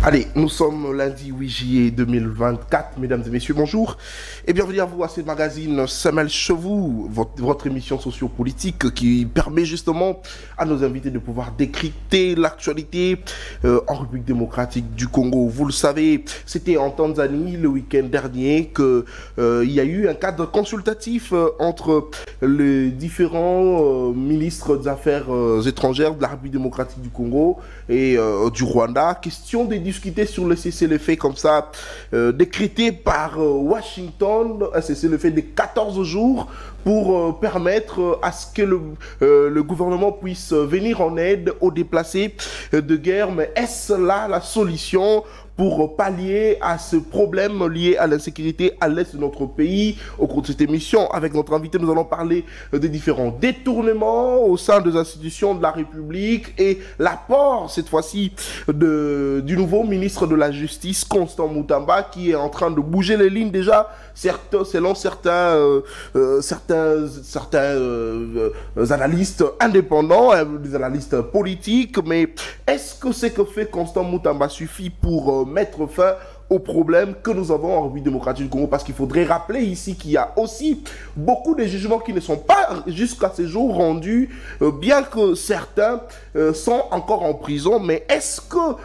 Allez, nous sommes lundi 8 juillet 2024, mesdames et messieurs, bonjour et bienvenue à vous à ce magazine Semelle Chevaux, votre émission sociopolitique qui permet justement à nos invités de pouvoir décrypter l'actualité en République démocratique du Congo. Vous le savez, c'était en Tanzanie le week-end dernier qu'il y a eu un cadre consultatif entre les différents ministres des Affaires étrangères de la République démocratique du Congo et du Rwanda. Question de discuter sur le cessez-le-feu comme ça, décrété par Washington, un cessez-le-feu de 14 jours pour permettre à ce que le gouvernement puisse venir en aide aux déplacés de guerre. Mais est-ce là la solution pour pallier à ce problème lié à l'insécurité à l'est de notre pays? Au cours de cette émission, avec notre invité, nous allons parler des différents détournements au sein des institutions de la République et l'apport, cette fois-ci, du nouveau ministre de la Justice, Constant Mutamba, qui est en train de bouger les lignes déjà, selon certains analystes indépendants, des analystes politiques. Mais est-ce que ce que fait Constant Mutamba suffit pour mettre fin aux problèmes que nous avons en République démocratique du Congo? Parce qu'il faudrait rappeler ici qu'il y a aussi beaucoup de jugements qui ne sont pas jusqu'à ce jour rendus, bien que certains sont encore en prison. Mais est-ce que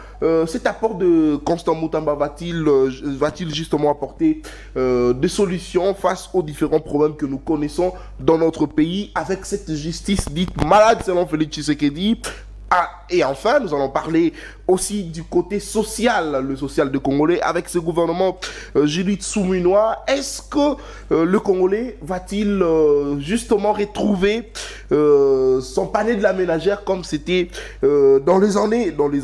cet apport de Constant Mutamba va-t-il justement apporter des solutions face aux différents problèmes que nous connaissons dans notre pays avec cette justice dite malade selon Félix Tshisekedi? Et enfin, nous allons parler aussi du côté social, le social de Congolais, avec ce gouvernement Judith Suminwa. Est-ce que le Congolais va-t-il justement retrouver son panier de la ménagère comme c'était dans les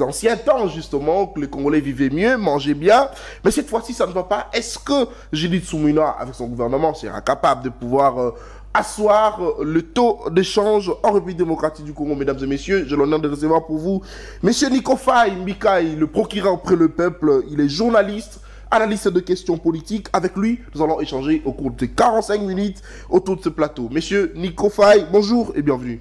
anciens temps, justement, que les Congolais vivaient mieux, mangeaient bien? Mais cette fois-ci, ça ne va pas. Est-ce que Judith Suminwa, avec son gouvernement, sera capable de pouvoir asseoir le taux d'échange en République démocratique du Congo? Mesdames et messieurs, j'ai l'honneur de recevoir pour vous Monsieur Nikofai Mikaï, le procureur auprès le peuple. Il est journaliste, analyste de questions politiques. Avec lui, nous allons échanger au cours de 45 minutes autour de ce plateau. Monsieur Nikofai, bonjour et bienvenue.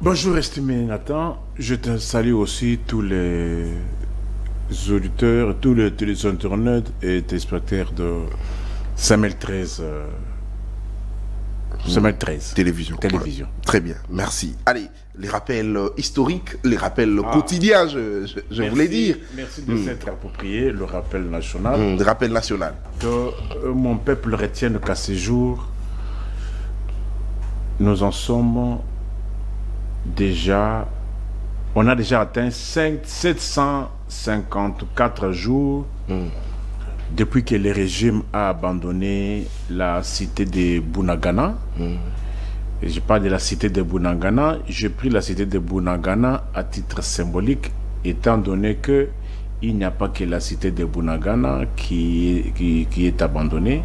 Bonjour estimé Nathan, je te salue aussi tous les auditeurs, tous les internautes et téléspectateurs de Semelle 13. Semelle 13. Télévision. Télévision. Ouais. Très bien, merci. Allez, les rappels historiques, les rappels quotidiens, je voulais dire. Merci de s'être approprié le rappel national. Le rappel national. Que mon peuple retienne qu'à ce jour, nous en sommes déjà... On a déjà atteint 754 jours depuis que le régime a abandonné la cité de Bunagana. Et je parle de la cité de Bunagana. J'ai pris la cité de Bunagana à titre symbolique, étant donné que il n'y a pas que la cité de Bunagana qui est abandonnée.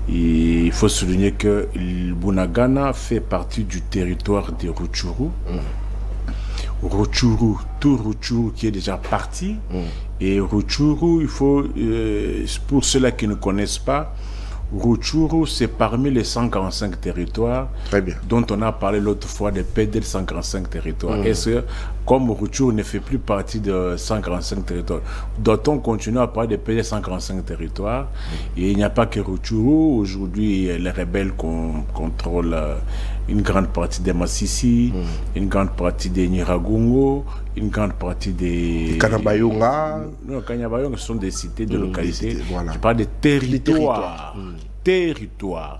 Et il faut souligner que Bunagana fait partie du territoire de Rutshuru. Rutshuru, tout Rutshuru qui est déjà parti. Et Rutshuru, il faut, pour ceux-là qui ne connaissent pas, Rutshuru, c'est parmi les 145 territoires dont on a parlé l'autre fois des PD 145 territoires. Est-ce que, comme Rutshuru ne fait plus partie de 145 territoires, doit-on continuer à parler des PD 145 territoires? Et il n'y a pas que Rutshuru. Aujourd'hui, les rebelles contrôlent une grande partie des Massissi, une grande partie des Nyiragongo, une grande partie des... Kanyabayonga. Non, Kanyabayonga, ce sont des cités, de localités. Voilà. Je parle des territoires. Territoire,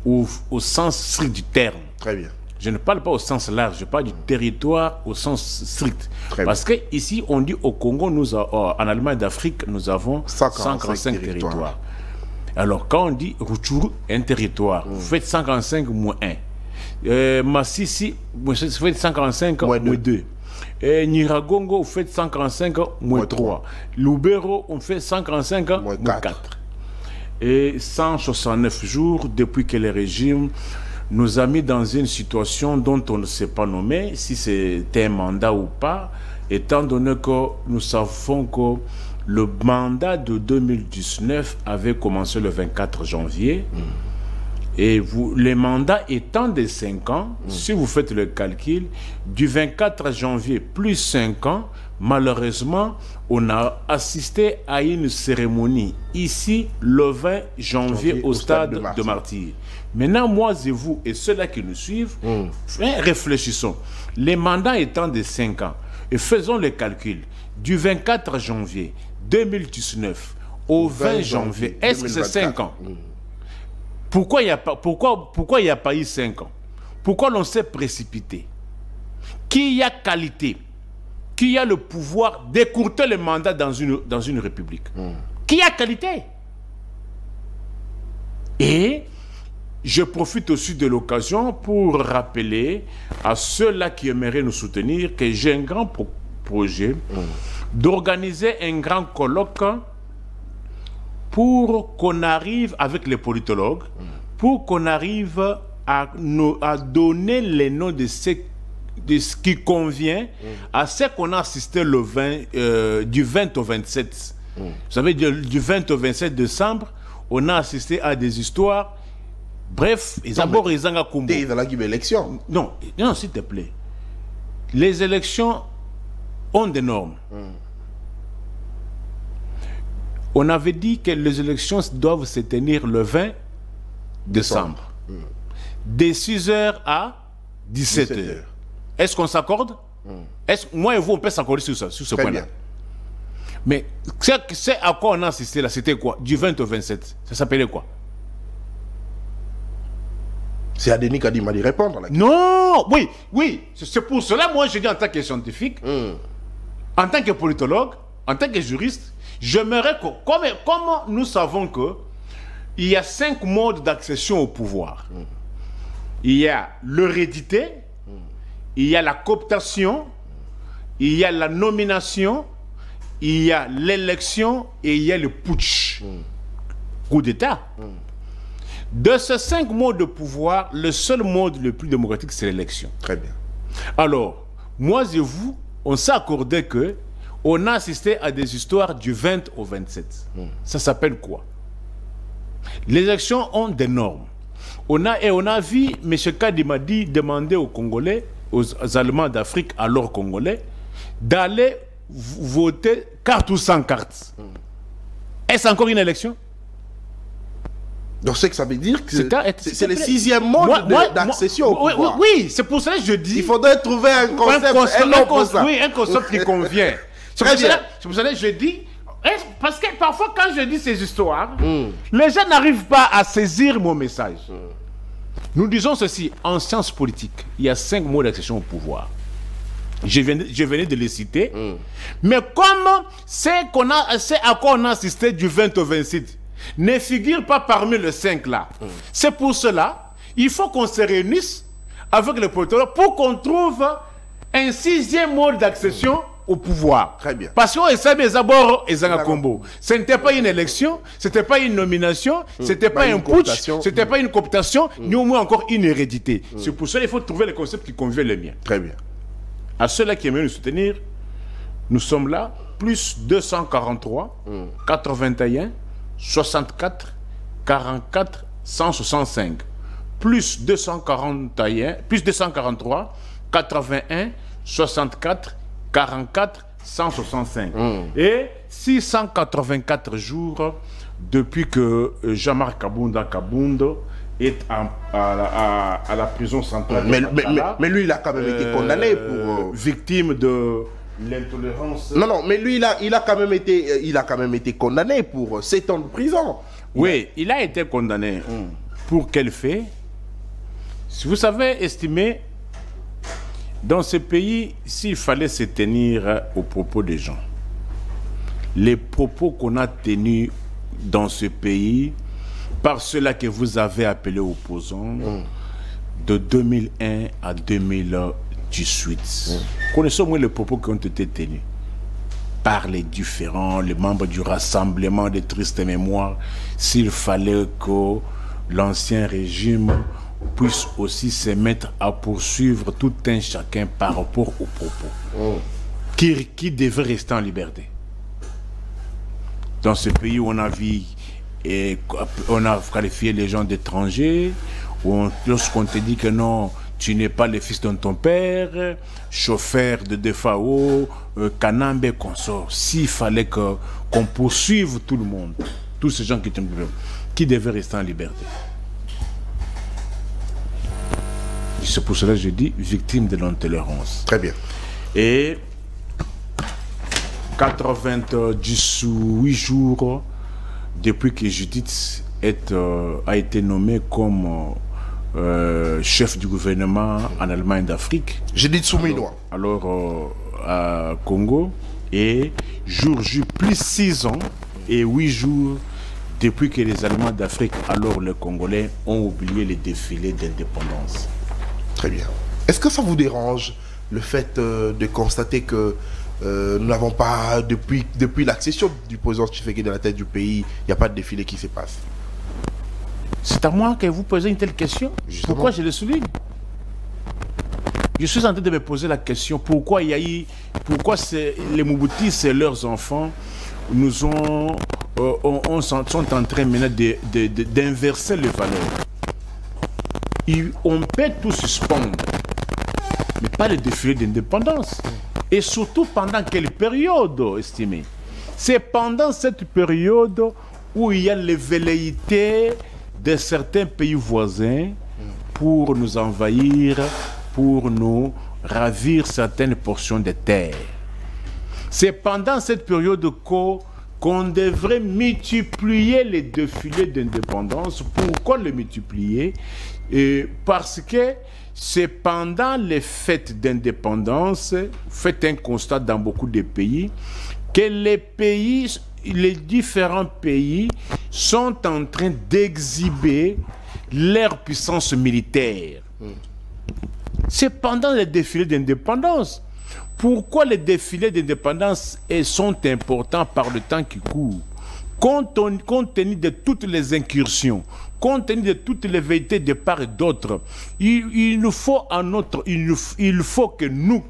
au sens strict du terme. Très bien. Je ne parle pas au sens large, je parle du territoire au sens strict. Parce que ici, on dit au Congo, en Allemagne d'Afrique, nous avons 145 territoires. Alors, quand on dit Rutshuru, un territoire, vous faites 145 moins 1. Massissi, vous faites 145 moins 2. Nyiragongo, vous faites 145 moins 3. Lubero, on fait 145 moins 4. Et 169 jours depuis que le régime nous a mis dans une situation dont on ne sait pas nommer, si c'était un mandat ou pas, étant donné que nous savons que le mandat de 2019 avait commencé le 24 janvier Et les mandats étant de 5 ans, si vous faites le calcul, du 24 janvier plus 5 ans, malheureusement, on a assisté à une cérémonie ici le 20 janvier au stade de Martyrs. Maintenant, moi et vous et ceux-là qui nous suivent, réfléchissons. Les mandats étant de 5 ans, et faisons le calcul, du 24 janvier 2019 au 20 janvier, est-ce que c'est 5 ans? Pourquoi il n'y a pas eu 5 ans? Pourquoi l'on s'est précipité? Qui a qualité? Qui a le pouvoir d'écourter le mandat dans une république? Qui a qualité? Et je profite aussi de l'occasion pour rappeler à ceux-là qui aimeraient nous soutenir que j'ai un grand projet d'organiser un grand colloque pour qu'on arrive avec les politologues, pour qu'on arrive à donner les noms de ce qui convient à ce qu'on a assisté du 20 au 27. Vous savez, du 20 au 27 décembre, on a assisté à des histoires. Bref, ils ont élection. Non, s'il te plaît. Les élections ont des normes. On avait dit que les élections doivent se tenir le 20 décembre. De 6h à 17h. Est-ce qu'on s'accorde? Moi et vous, on peut s'accorder sur ce point-là. Mais c'est à quoi on a assisté là, c'était quoi? Du 20 au 27. Ça s'appelait quoi? C'est à Denis Kadima d'y répondre. Là. Non, oui. C'est pour cela, moi, je dis en tant que scientifique, en tant que politologue, en tant que juriste, j'aimerais que, comment nous savons que il y a 5 modes d'accession au pouvoir. Il y a l'hérédité, il y a la cooptation, il y a la nomination, il y a l'élection et il y a le putsch. Coup d'État. De ces 5 modes de pouvoir, le seul mode le plus démocratique, c'est l'élection. Très bien. Alors, moi et vous, on s'est accordé que on a assisté à des histoires du 20 au 27. Ça s'appelle quoi? Les élections ont des normes. On a vu M. Kadimadi demander aux Congolais, aux Allemands d'Afrique, alors Congolais, d'aller voter carte ou sans carte. Est-ce encore une élection? Donc c'est que ça veut dire que c'est le 6e mode d'accession au pouvoir. Oui, c'est pour cela que je dis... Il faudrait trouver un concept, un concept qui convient. C'est pour cela que je dis... Parce que parfois quand je dis ces histoires, les gens n'arrivent pas à saisir mon message. Nous disons ceci, en sciences politiques, il y a 5 modes d'accession au pouvoir. Je venais de les citer. Mais comme c'est à quoi on a assisté du 20 au 27 ne figure pas parmi les 5 là. C'est pour cela, il faut qu'on se réunisse avec les politologues pour qu'on trouve un 6e mode d'accession au pouvoir. Très bien. Parce qu'on essaie des abords et un combo. Ce n'était pas une élection, ce n'était pas une nomination, ce n'était pas un putsch, ce n'était pas une cooptation, ni au moins encore une hérédité. C'est pour cela qu'il faut trouver le concept qui convient le mien. Très bien. À ceux-là qui aimeraient nous soutenir, nous sommes là, plus 243, 81, 64, 44, 165. Plus 243, 81, 64, 44, 165. Et 684 jours depuis que Jean-Marc Kabondo est à la prison centrale. Mais lui, il a quand même été condamné pour... victime de l'intolérance. Non, mais lui, il a quand même été condamné pour 7 ans de prison. Oui, il a été condamné. Pour quel fait? Si vous savez estimer, dans ce pays, s'il fallait se tenir aux propos des gens, les propos qu'on a tenus dans ce pays, par ceux-là que vous avez appelés opposants, de 2001 à 2018. Connaissons moins les propos qui ont été tenus par les différents, les membres du rassemblement des tristes mémoires, s'il fallait que l'ancien régime puisse aussi se mettre à poursuivre tout un chacun par rapport aux propos qui devrait rester en liberté. Dans ce pays où on a vu Et on a qualifié les gens d'étrangers. Lorsqu'on te dit que non, tu n'es pas le fils de ton père, chauffeur de DFAO, Kanambe, consort. S'il fallait qu'on poursuive tout le monde, tous ces gens qui devaient rester en liberté. C'est pour cela que je dis victime de l'intolérance. Très bien. Et 98 jours depuis que Judith a été nommée comme chef du gouvernement en Allemagne d'Afrique. Judith Souminois. Alors, à Congo. Et jour J, plus 6 ans et 8 jours depuis que les Allemands d'Afrique, alors les Congolais, ont oublié les défilés d'indépendance. Très bien. Est-ce que ça vous dérange le fait de constater que nous n'avons pas, depuis l'accession du président Tshisekedi à la tête du pays, il n'y a pas de défilé qui se passe? C'est à moi que vous posez une telle question. Justement. Pourquoi je le souligne? Je suis en train de me poser la question, pourquoi il y a eu, pourquoi les Mobutis et leurs enfants nous sont en train maintenant d'inverser les valeurs. On peut tout suspendre, mais pas le défilé d'indépendance. Et surtout pendant quelle période, estimé? C'est pendant cette période où il y a les velléités de certains pays voisins pour nous envahir, pour nous ravir certaines portions de terre. C'est pendant cette période qu'on devrait multiplier les défilés d'indépendance. Pourquoi les multiplier? Parce que c'est pendant les fêtes d'indépendance, faites un constat dans beaucoup de pays, que les différents pays sont en train d'exhiber leur puissance militaire. C'est pendant les défilés d'indépendance. Pourquoi les défilés d'indépendance sont importants par le temps qui court? Compte tenu de toutes les incursions, compte tenu de toutes les vérités de part et d'autre, il faut que nous,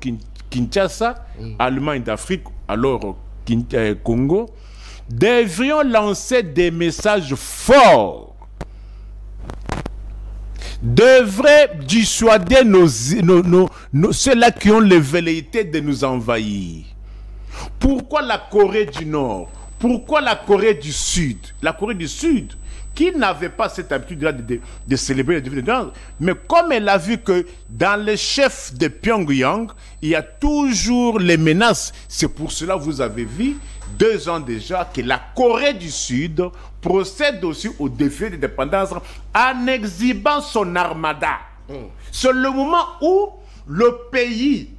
Kinshasa, Allemagne d'Afrique, alors Congo, devrions lancer des messages forts, devraient dissuader ceux-là qui ont les velléités de nous envahir. Pourquoi la Corée du Nord? Pourquoi la Corée du Sud? La Corée du Sud, qui n'avait pas cette habitude-là de célébrer les défilés, mais comme elle a vu que dans les chefs de Pyongyang, il y a toujours les menaces. C'est pour cela que vous avez vu 2 ans déjà que la Corée du Sud procède aussi au défilé d'indépendance en exhibant son armada. C'est le moment où le pays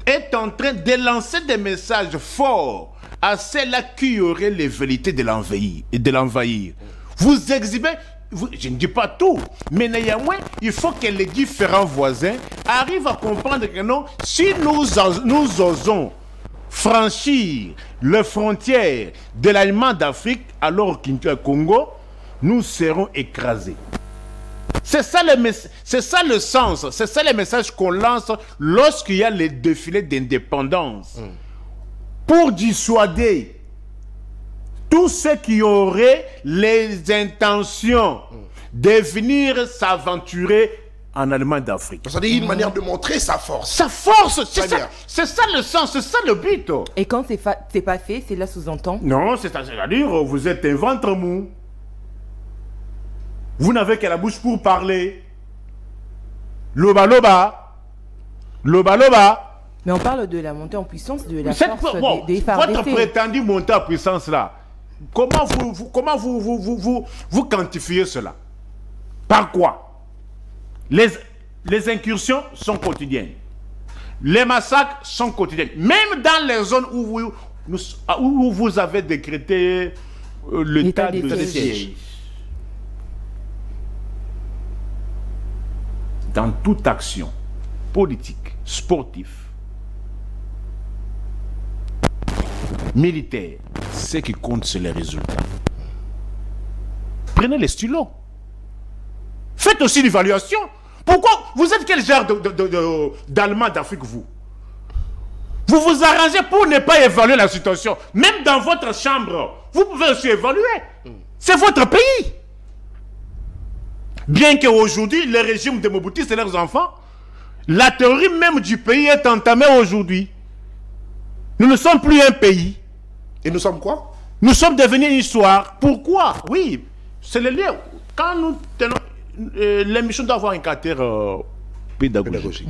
est en train de lancer des messages forts à ceux-là qui auraient les velléités de l'envahir. Vous exhibez, je ne dis pas tout, mais néanmoins, il faut que les différents voisins arrivent à comprendre que non, si nous osons franchir les frontières de l'Allemagne d'Afrique, alors qu'au Congo, nous serons écrasés. C'est ça le sens, c'est ça le message qu'on lance lorsqu'il y a les défilés d'indépendance. Pour dissuader tous ceux qui auraient les intentions de venir s'aventurer en Allemagne d'Afrique. C'est une manière de montrer sa force. Sa force, c'est ça le sens, c'est ça le but. Et quand c'est pas fait, c'est là sous-entend? Non, c'est-à-dire, vous êtes un ventre mou. Vous n'avez que la bouche pour parler. Loba loba. Loba loba. Mais on parle de la montée en puissance de la force des FARDC. Votre prétendu montée en puissance là, comment vous quantifiez cela? Par quoi? Les incursions sont quotidiennes. Les massacres sont quotidiens. Même dans les zones où vous avez décrété l'état de siège. Dans toute action politique, sportive, militaire, ce qui compte, c'est les résultats. Prenez les stylos. Faites aussi l'évaluation. Pourquoi? Vous êtes quel genre d'Allemand d'Afrique, vous? Vous vous arrangez pour ne pas évaluer la situation. Même dans votre chambre, vous pouvez aussi évaluer. C'est votre pays. Bien qu'aujourd'hui, le régime de Mobutu, c'est leurs enfants, la théorie même du pays est entamée aujourd'hui. Nous ne sommes plus un pays. Et nous sommes quoi? Nous sommes devenus une histoire. Pourquoi? Oui, c'est le lien. Quand nous tenons... l'émission doit avoir un caractère pédagogique.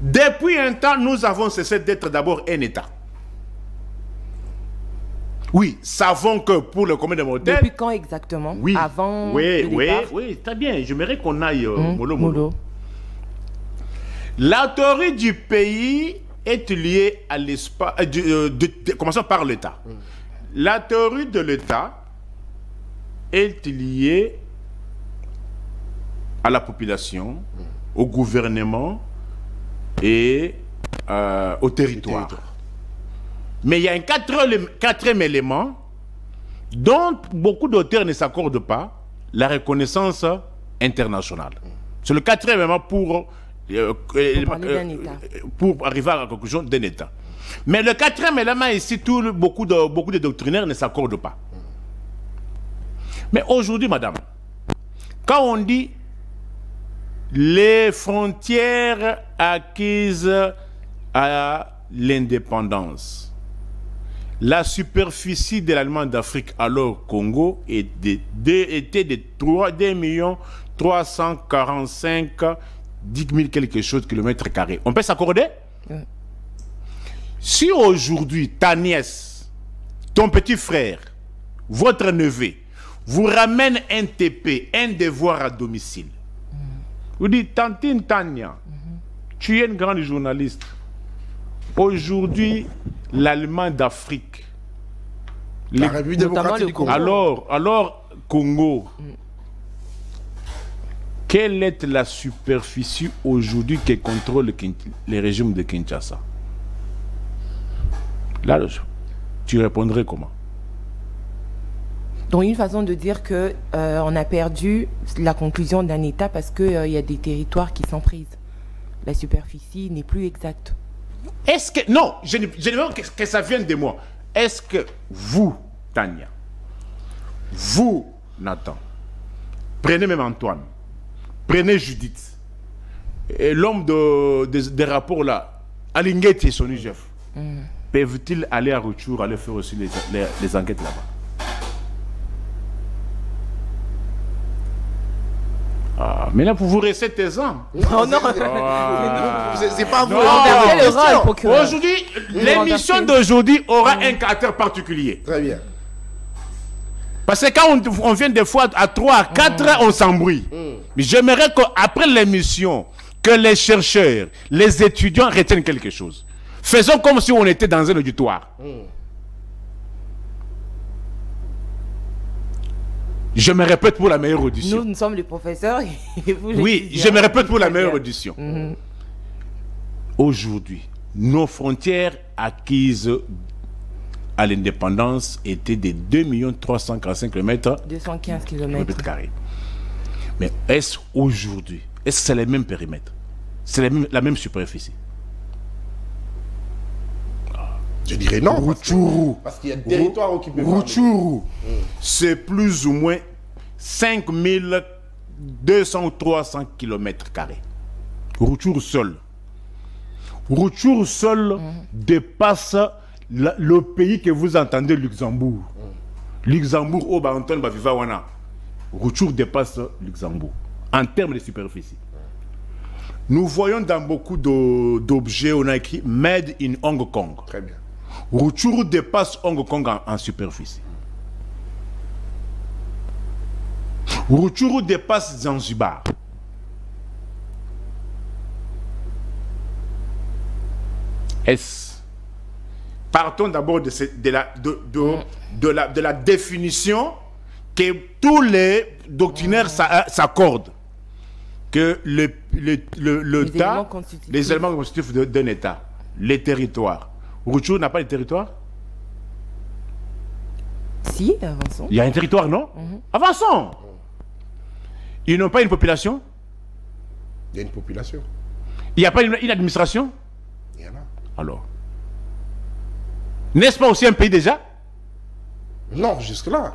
Depuis un temps, nous avons cessé d'être d'abord un État. Oui, savons que pour le commun des mortels... Depuis quand exactement? Oui, avant oui, très bien. J'aimerais qu'on aille mollo. La théorie du pays est liée à l'espace... commençons par l'État. La théorie de l'État est liée à la population, au gouvernement et au territoire. Mais il y a un quatrième élément dont beaucoup d'auteurs ne s'accordent pas, la reconnaissance internationale. C'est le quatrième élément pour arriver à la conclusion d'un État. Mais le quatrième élément ici, beaucoup de doctrinaires ne s'accordent pas. Mais aujourd'hui, madame, quand on dit les frontières acquises à l'indépendance, la superficie de l'Allemagne d'Afrique, alors Congo, était de 3 345 10 000 quelque chose kilomètres carrés. On peut s'accorder? Si aujourd'hui, ta nièce, ton petit frère, votre neveu, vous ramène un TP, un devoir à domicile, vous dites, Tantine Tania, tu es une grande journaliste. Aujourd'hui, l'Allemagne d'Afrique, la République démocratique du Congo. Alors, Congo, quelle est la superficie aujourd'hui qui contrôle le régime de Kinshasa? Là, tu répondrais comment? Donc une façon de dire que on a perdu la conclusion d'un État parce que y a des territoires qui sont prises. La superficie n'est plus exacte. Est-ce que... Non, je ne veux pas que ça vienne de moi. Est-ce que vous, Tania, vous, Nathan, prenez même Antoine, prenez Judith, et l'homme des rapports là, Alinguet et Sonny Jeff, peuvent-ils aller à retour, aller faire aussi les enquêtes là-bas? Ah, mais là, pour vous rester taisant. Non, non. C'est pas vous. Aujourd'hui, l'émission d'aujourd'hui aura un caractère particulier. Très bien. Parce que quand on vient des fois à 3, à 4, on s'embrouille. Mais j'aimerais qu'après l'émission, que les chercheurs, les étudiants retiennent quelque chose. Faisons comme si on était dans un auditoire. Je me répète pour la meilleure audition. Nous sommes les professeurs et vous oui, je me répète pour la meilleure audition. Aujourd'hui, nos frontières acquises à l'indépendance étaient de 2 345 km. 215 km. Mais est-ce aujourd'hui, est-ce que c'est le même périmètre? C'est la même superficie? Je dirais non. Rutshuru. Parce qu'il y a des territoires occupés. Rutshuru, c'est plus ou moins 5200 ou 300 km². Rutshuru seul. Rutshuru seul dépasse le pays que vous entendez, Luxembourg. Luxembourg, au Banton, Baviva Wana. Rutshuru dépasse Luxembourg en termes de superficie. Nous voyons dans beaucoup d'objets, on a écrit Made in Hong Kong. Très bien. Rutshuru dépasse Hong Kong en superficie. Rutshuru dépasse Zanzibar. Partons d'abord de la définition que tous les doctrinaires s'accordent. Que l'État, les éléments constitutifs d'un État, les territoires. Rutshuru n'a pas de territoire? Si, avançons. Il y a un territoire, non? Avançons. Ils n'ont pas une population? Il y a une population. Il n'y a pas une administration? Il y en a. Alors, n'est-ce pas aussi un pays déjà? Non, jusque-là.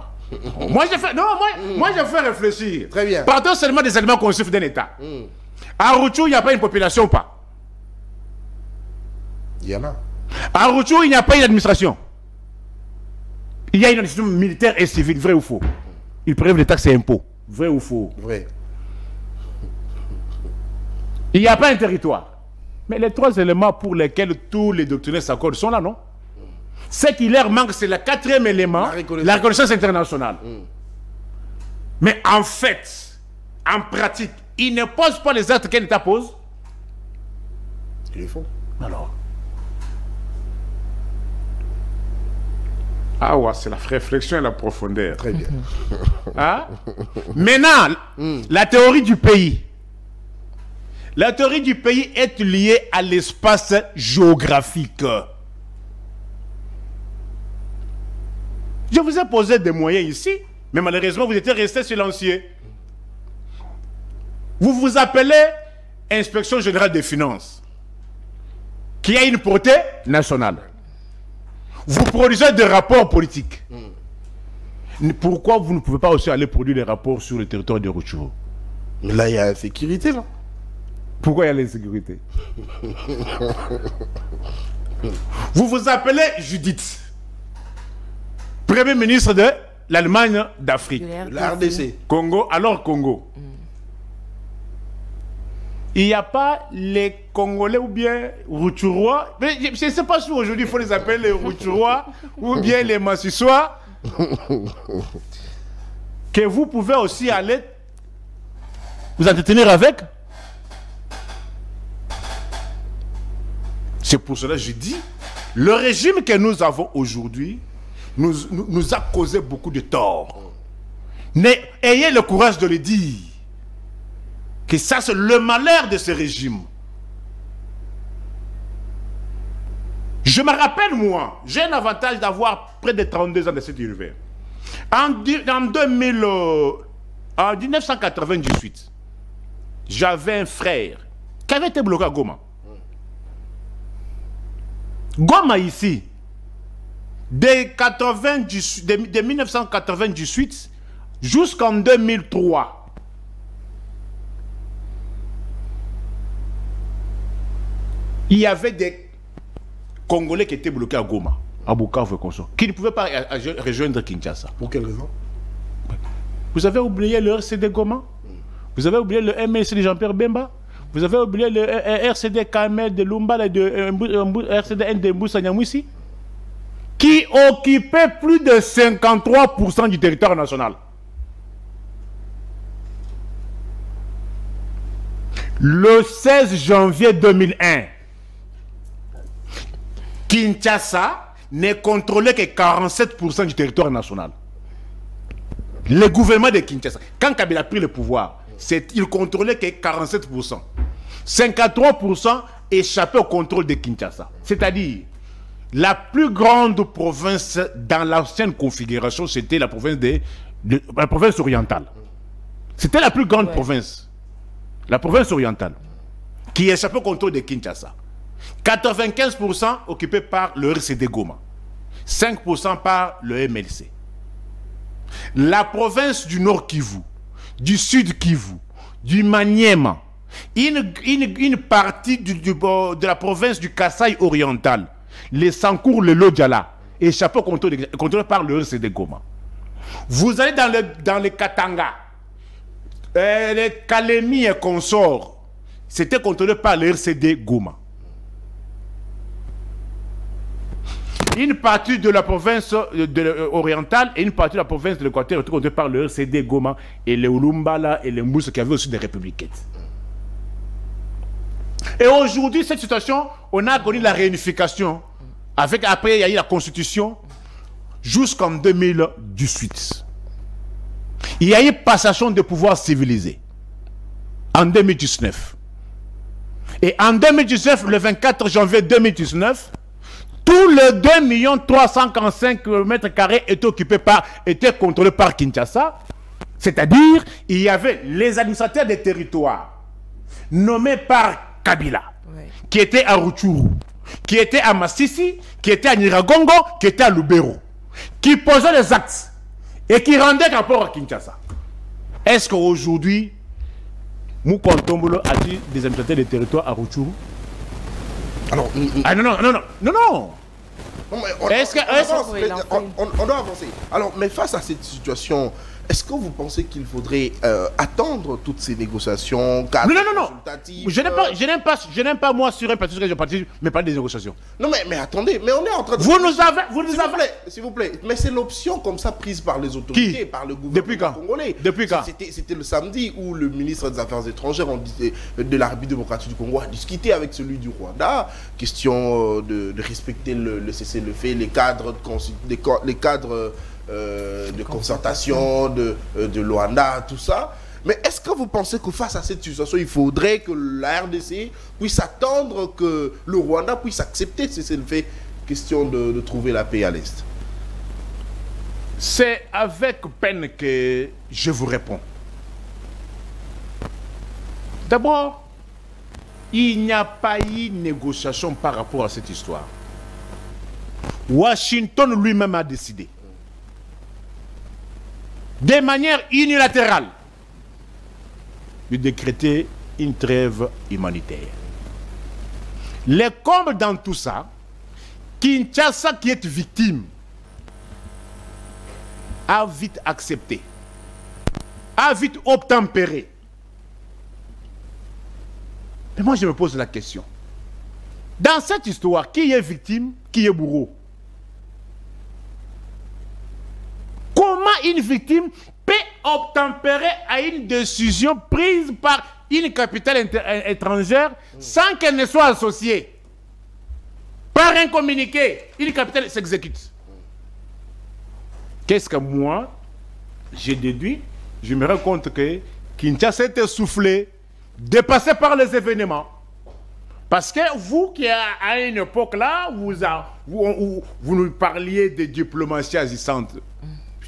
Moi, je fais réfléchir. Très bien. Partons seulement des éléments constructifs d'un État. À Rutshuru, il n'y a pas une population ou pas? Il y en a. À Rutshuru, il n'y a pas une administration. Il y a une administration militaire et civile, vrai ou faux? Ils prélèvent les taxes et impôts. Vrai ou faux? Vrai. Il n'y a pas un territoire. Mais les trois éléments pour lesquels tous les doctrinaires s'accordent sont là, non? Ce qui leur manque, c'est le quatrième élément, la reconnaissance internationale. Mais en fait, en pratique, ils ne posent pas les actes qu'un État pose. Ils le font. Alors. Ah ouais, c'est la réflexion et la profondeur. Très bien. Hein? Maintenant, la théorie du pays. La théorie du pays est liée à l'espace géographique. Je vous ai posé des moyens ici, mais malheureusement, vous étiez resté silencieux. Vous vous appelez Inspection Générale des Finances, qui a une portée nationale. Vous produisez des rapports politiques. Pourquoi vous ne pouvez pas aussi aller produire des rapports sur le territoire de Rutshuru? Mais là, il y a l'insécurité, là. Pourquoi il y a l'insécurité? Vous vous appelez Judith, Premier ministre de l'Allemagne d'Afrique. La RDC. Congo, alors Congo. Il n'y a pas les Congolais ou bien Rutchurois. Mais je ne sais pas si aujourd'hui il faut les appeler les Rutchurois ou bien les Massissois. Que vous pouvez aussi aller vous entretenir avec. C'est pour cela que je dis, le régime que nous avons aujourd'hui nous a causé beaucoup de tort. Mais ayez le courage de le dire. Que ça, c'est le malheur de ce régime. Je me rappelle, moi, j'ai un avantage d'avoir près de 32 ans de cet univers. En 1998, j'avais un frère qui avait été bloqué à Goma. Goma ici, de 1998 jusqu'en 2003, il y avait des Congolais qui étaient bloqués à Goma, à Bukavu et consort, qui ne pouvaient pas rejoindre Kinshasa. Pour quelle raison? Vous avez oublié le RCD Goma? Vous avez oublié le MLC de Jean-Pierre Bemba? Vous avez oublié le RCD KML de Lumba et de RCD de Mboussa Nyamwisi, qui occupait plus de 53% du territoire national. Le 16 janvier 2001, Kinshasa ne contrôlait que 47% du territoire national. Le gouvernement de Kinshasa, quand Kabila a pris le pouvoir, il contrôlait que 47%. 53% échappaient au contrôle de Kinshasa. C'est-à-dire, la plus grande province dans l'ancienne configuration, c'était la province orientale. C'était la plus grande province. La province orientale, qui échappait au contrôle de Kinshasa. 95% occupés par le RCD Goma. 5% par le MLC. La province du Nord Kivu, du Sud Kivu, du Maniema, une partie de la province du Kasaï oriental, les Sankour, le Lodjala, échappé au contrôle par le RCD Goma. Vous allez dans les Katanga, les Kalemi et consorts, c'était contrôlé par le RCD Goma. Une partie de la province orientale et une partie de la province de l'Équateur étaient contrôlées par le RCD Goma et les Ulumbala et les Mboussa qui avaient aussi des républicaines. Et aujourd'hui, cette situation, on a connu la réunification. Après, il y a eu la constitution jusqu'en 2018. Il y a eu passation de pouvoir civilisé en 2019. Et en 2019, le 24 janvier 2019, tous les 2 345 km² étaient contrôlés par Kinshasa. C'est-à-dire, il y avait les administrateurs des territoires nommés par Kabila, qui étaient à Rutshuru, qui étaient à Massissi, qui étaient à Nyiragongo, qui étaient à Lubero. qui posaient les actes et qui rendaient rapport à Kinshasa. Est-ce qu'aujourd'hui, Moukontombolo a-t-il désimplanté les territoires à Rutshuru? Alors, ah non. on doit avancer. Alors, mais face à cette situation, est-ce que vous pensez qu'il faudrait attendre toutes ces négociations? Non. Je n'aime pas moi sur un parti que je participe, mais pas des négociations. Non, mais attendez, mais on est en train de... S'il vous plaît, mais c'est l'option comme ça prise par les autorités, par le gouvernement congolais. Depuis quand? C'était le samedi où le ministre des Affaires étrangères de la République démocratique du Congo a discuté avec celui du Rwanda, question de respecter le cessez-le-feu, les cadres de concertation, de Luanda, tout ça. Mais est-ce que vous pensez que face à cette situation, il faudrait que la RDC puisse attendre que le Rwanda puisse accepter ce cessez-le-feu, question de trouver la paix à l'Est? C'est avec peine que je vous réponds. D'abord, il n'y a pas eu de négociation par rapport à cette histoire. Washington lui-même a décidé, de manière unilatérale, de décréter une trêve humanitaire. Les combles dans tout ça, Kinshasa qui est victime, a vite accepté, a vite obtempéré. Mais moi je me pose la question, dans cette histoire, qui est victime, qui est bourreau? Comment une victime peut obtempérer à une décision prise par une capitale étrangère sans qu'elle ne soit associée? Par un communiqué, une capitale s'exécute. Qu'est-ce que moi, j'ai déduit? Je me rends compte que Kinshasa était soufflé, dépassé par les événements. Parce que vous qui à une époque là, vous nous parliez de diplomatie agissante.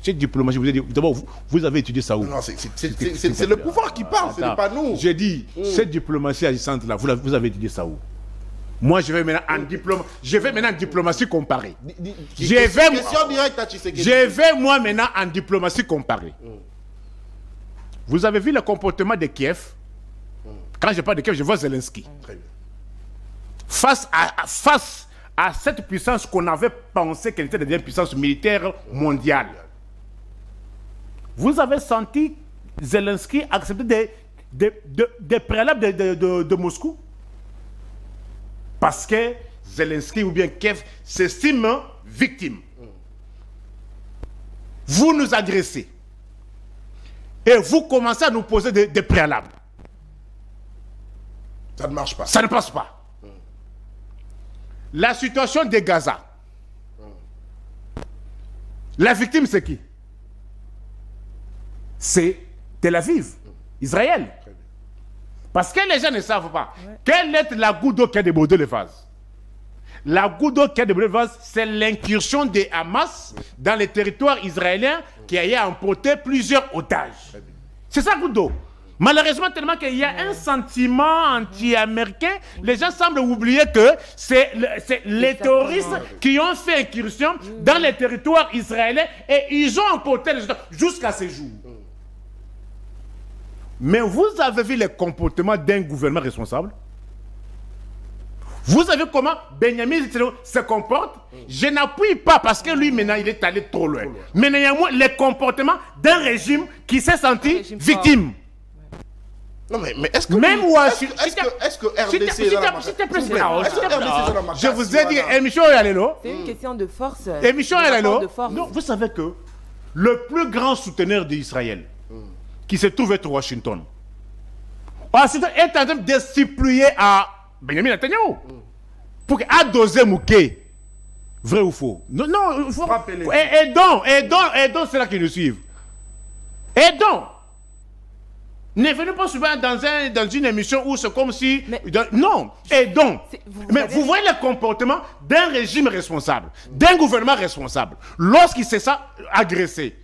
Cette diplomatie, vous avez dit, d'abord, vous avez étudié ça où? Non, c'est le pouvoir qui parle, ce n'est pas nous. J'ai dit, cette diplomatie agissante là, vous avez étudié ça où? Moi, je vais maintenant en diplomatie comparée. Je vais moi maintenant en diplomatie comparée. Vous avez vu le comportement de Kiev? Quand je parle de Kiev, je vois Zelensky. Face à cette puissance qu'on avait pensé qu'elle était une puissance militaire mondiale. Vous avez senti Zelensky accepter des préalables de Moscou? Parce que Zelensky ou bien Kiev s'estime victime. Vous nous agressez. Et vous commencez à nous poser des préalables. Ça ne marche pas. Ça ne passe pas. La situation de Gaza. La victime, c'est qui? C'est Tel Aviv, Israël. Parce que les gens ne savent pas. Quelle est la goutte d'eau qui a débordé le vase? La goutte d'eau qui a débordé le vase, c'est l'incursion des Hamas dans les territoires israéliens qui a emporté plusieurs otages. C'est ça, goutte d'eau. Malheureusement, tellement qu'il y a un sentiment anti-américain, les gens semblent oublier que c'est les terroristes qui ont fait incursion dans les territoires israéliens et ils ont emporté les otages jusqu'à ce jour. Mais vous avez vu le comportement d'un gouvernement responsable? Vous avez vu comment Benjamin Netanyahu se comporte? Je n'appuie pas parce que lui maintenant il est allé trop loin. Mais néanmoins le comportement d'un régime qui s'est senti victime. Non mais est-ce que même est-ce que RDC est dans la marche? Je vous ai dit émission Yalelo. C'est une question de force. Émission Yalelo. Non, vous savez que le plus grand souteneur d'Israël qui se trouve être Washington. Washington est en train de supplier à Benjamin Netanyahu pour adoser Mouké. Vrai ou faux? Non, il faut rappeler. Aidons ceux-là qui nous suivent. Aidons. Ne venez pas souvent dans une émission où c'est comme si... non, aidons. Mais vous voyez le comportement d'un régime responsable, d'un gouvernement responsable, lorsqu'il s'est ça agressé.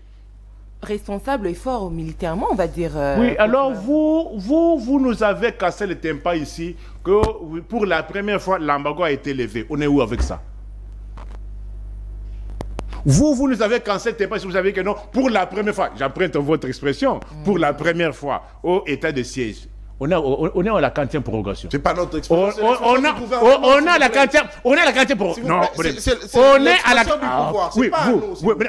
Responsable et fort militairement, on va dire. Oui, alors vous nous avez cassé le tympan ici, que pour la première fois, l'embargo a été levé. On est où avec ça? Vous nous avez cancellé parce que vous savez que non, pour la première fois, j'emprunte votre expression, pour la première fois, au état de siège, on est à la 40e prorogation. C'est pas notre expression. On a la 40e prorogation. Non, on est à la... Oui,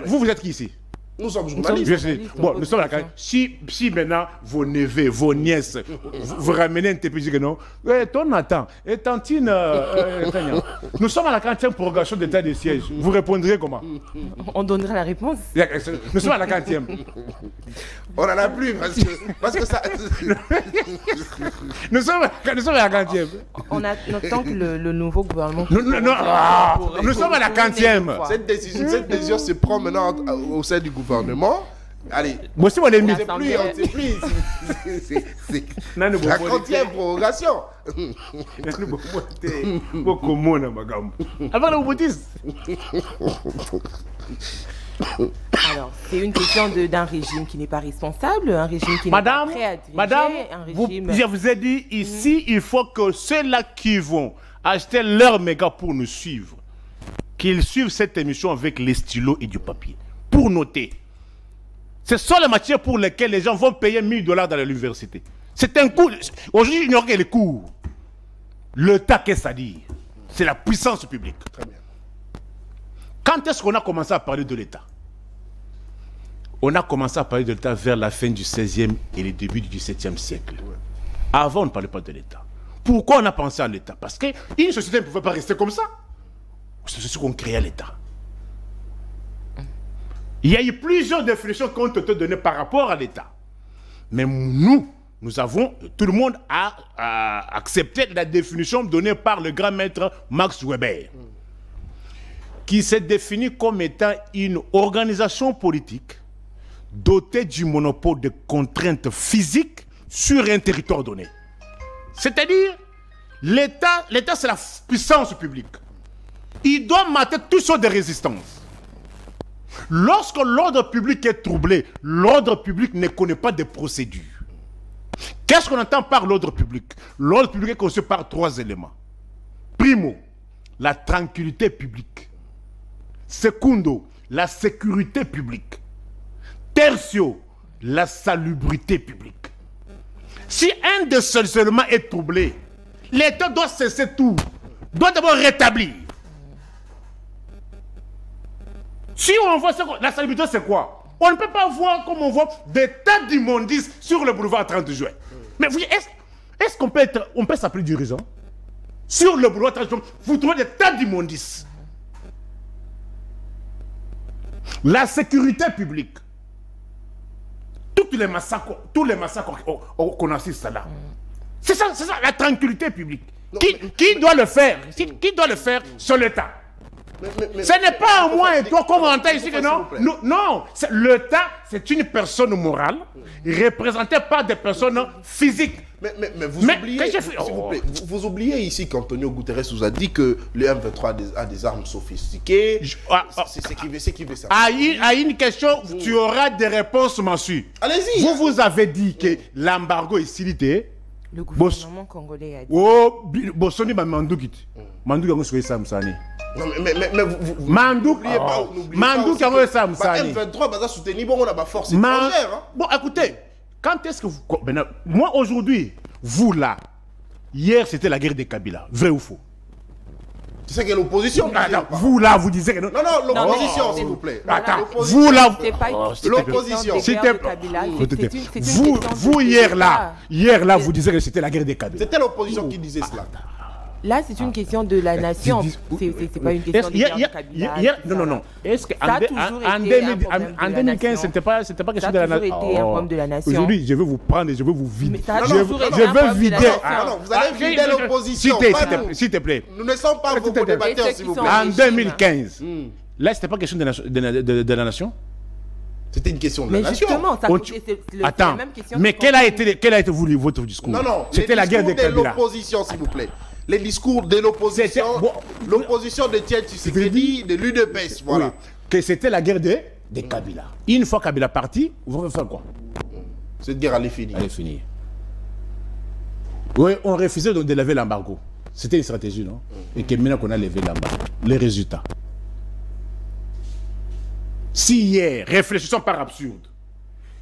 vous êtes qui ici? Nous sommes journalistes. Bon, nous sommes à la 40e. Si maintenant, vos neveux, vos nièces, vous ramenez un TPJ que non, ton Nathan, et tantine, nous sommes à la 40e prorogation d'état de siège. Vous répondrez comment? On donnera la réponse. Nous sommes à la 40e. On n'en a plus parce que ça... nous sommes à la 40e. On attend que le nouveau gouvernement... Nous sommes à la 40e. Cette décision se prend maintenant au sein du gouvernement. Allez, moi c'est mon ennemi. C'est plus la 40e prorogation. Alors, c'est une question d'un régime qui n'est pas responsable, un régime qui n'est pas prêt à diriger, Madame, je vous ai dit ici, il faut que ceux-là qui vont acheter leur méga pour nous suivre, qu'ils suivent cette émission avec les stylos et du papier, pour noter. Ce sont les matières pour lesquelles les gens vont payer 1 000 $ dans l'université. C'est un coût. Aujourd'hui, il n'y a que les cours. L'État, qu'est-ce que ça dit? C'est la puissance publique. Très bien. Quand est-ce qu'on a commencé à parler de l'État? On a commencé à parler de l'État vers la fin du 16e et le début du 17e siècle. Avant, on ne parlait pas de l'État. Pourquoi on a pensé à l'État? Parce qu'une société ne pouvait pas rester comme ça. C'est ce qu'on créait l'État. Il y a eu plusieurs définitions qui ont été données par rapport à l'État. Mais nous avons, tout le monde a accepté la définition donnée par le grand maître Max Weber, qui s'est défini comme étant une organisation politique dotée du monopole de contraintes physiques sur un territoire donné. C'est-à-dire, l'État c'est la puissance publique. Il doit mater toutes sortes de résistances. Lorsque l'ordre public est troublé, l'ordre public ne connaît pas de procédures. Qu'est-ce qu'on entend par l'ordre public? L'ordre public est conçu par 3 éléments. Primo, la tranquillité publique. Secundo, la sécurité publique. Tertio, la salubrité publique. Si un de ces éléments est troublé, l'État doit cesser tout, doit d'abord rétablir. Si on voit la salubrité, c'est quoi? On ne peut pas voir comme on voit des tas d'immondices sur le boulevard 30 juin. Mais est-ce qu'on peut s'appeler dirigeant? Sur le boulevard 30 juin, vous trouvez des tas d'immondices. La sécurité publique. Tous les massacres qu'on assiste là. C'est ça, la tranquillité publique. Qui doit le faire? Qui doit le faire? C'est l'État. Ce n'est pas à moi et toi comme on entend ici que non. Non, l'État, c'est une personne morale représentée par des personnes physiques. Mais vous oubliez ici qu'Antonio Guterres vous a dit que le M23 a des armes sophistiquées. C'est qui veut ça. À une question, tu auras des réponses mensues. Allez-y. Vous avez dit que l'embargo est silité. Le gouvernement congolais a dit. Oh, Bossoni Mandoukit. Mandouk a souhaité ça, Moussani. Non, mais Mandouk, Mandouk a souhaité ça, Moussani. M23 va soutenir, bon, on a ma force étrangère. Bon, écoutez, quand est-ce que vous. Moi, aujourd'hui, vous là, hier, c'était la guerre des Kabila. Vrai ou faux? C'est ça que l'opposition. Vous là, vous disiez que non. Non, l'opposition, s'il vous plaît. Attends, vous là. L'opposition. Vous, hier là, vous disiez que c'était la guerre des Kabila. C'était l'opposition qui disait cela. Là, c'est une question de la nation. C'est pas une question de guerre de Kabila. Non. Est-ce qu'en 2015, c'était pas question de la nation? Ça a toujours été un problème de la nation. Aujourd'hui, je vais vous prendre et je vais vous vider. Je veux vider. Non, vous allez vider l'opposition. S'il te plaît. Nous ne sommes pas vos débatteurs, s'il vous plaît. En 2015, là, c'était pas question de la nation? C'était une question de la nation. Mais justement, attends, mais quel a été votre discours? Non, c'était la guerre des Kabila. L'opposition, s'il vous plaît. Les discours de l'opposition, l'opposition de Tiet Tshisekedi, de l'UDPS, voilà. Oui, que c'était la guerre des Kabila. Une fois Kabila parti, vous allez faire quoi? Cette guerre allait finir. Allait finir. Oui, on refusait de lever l'embargo. C'était une stratégie, non? Et que maintenant qu'on a levé l'embargo. Les résultats. Si hier, réfléchissons par absurde,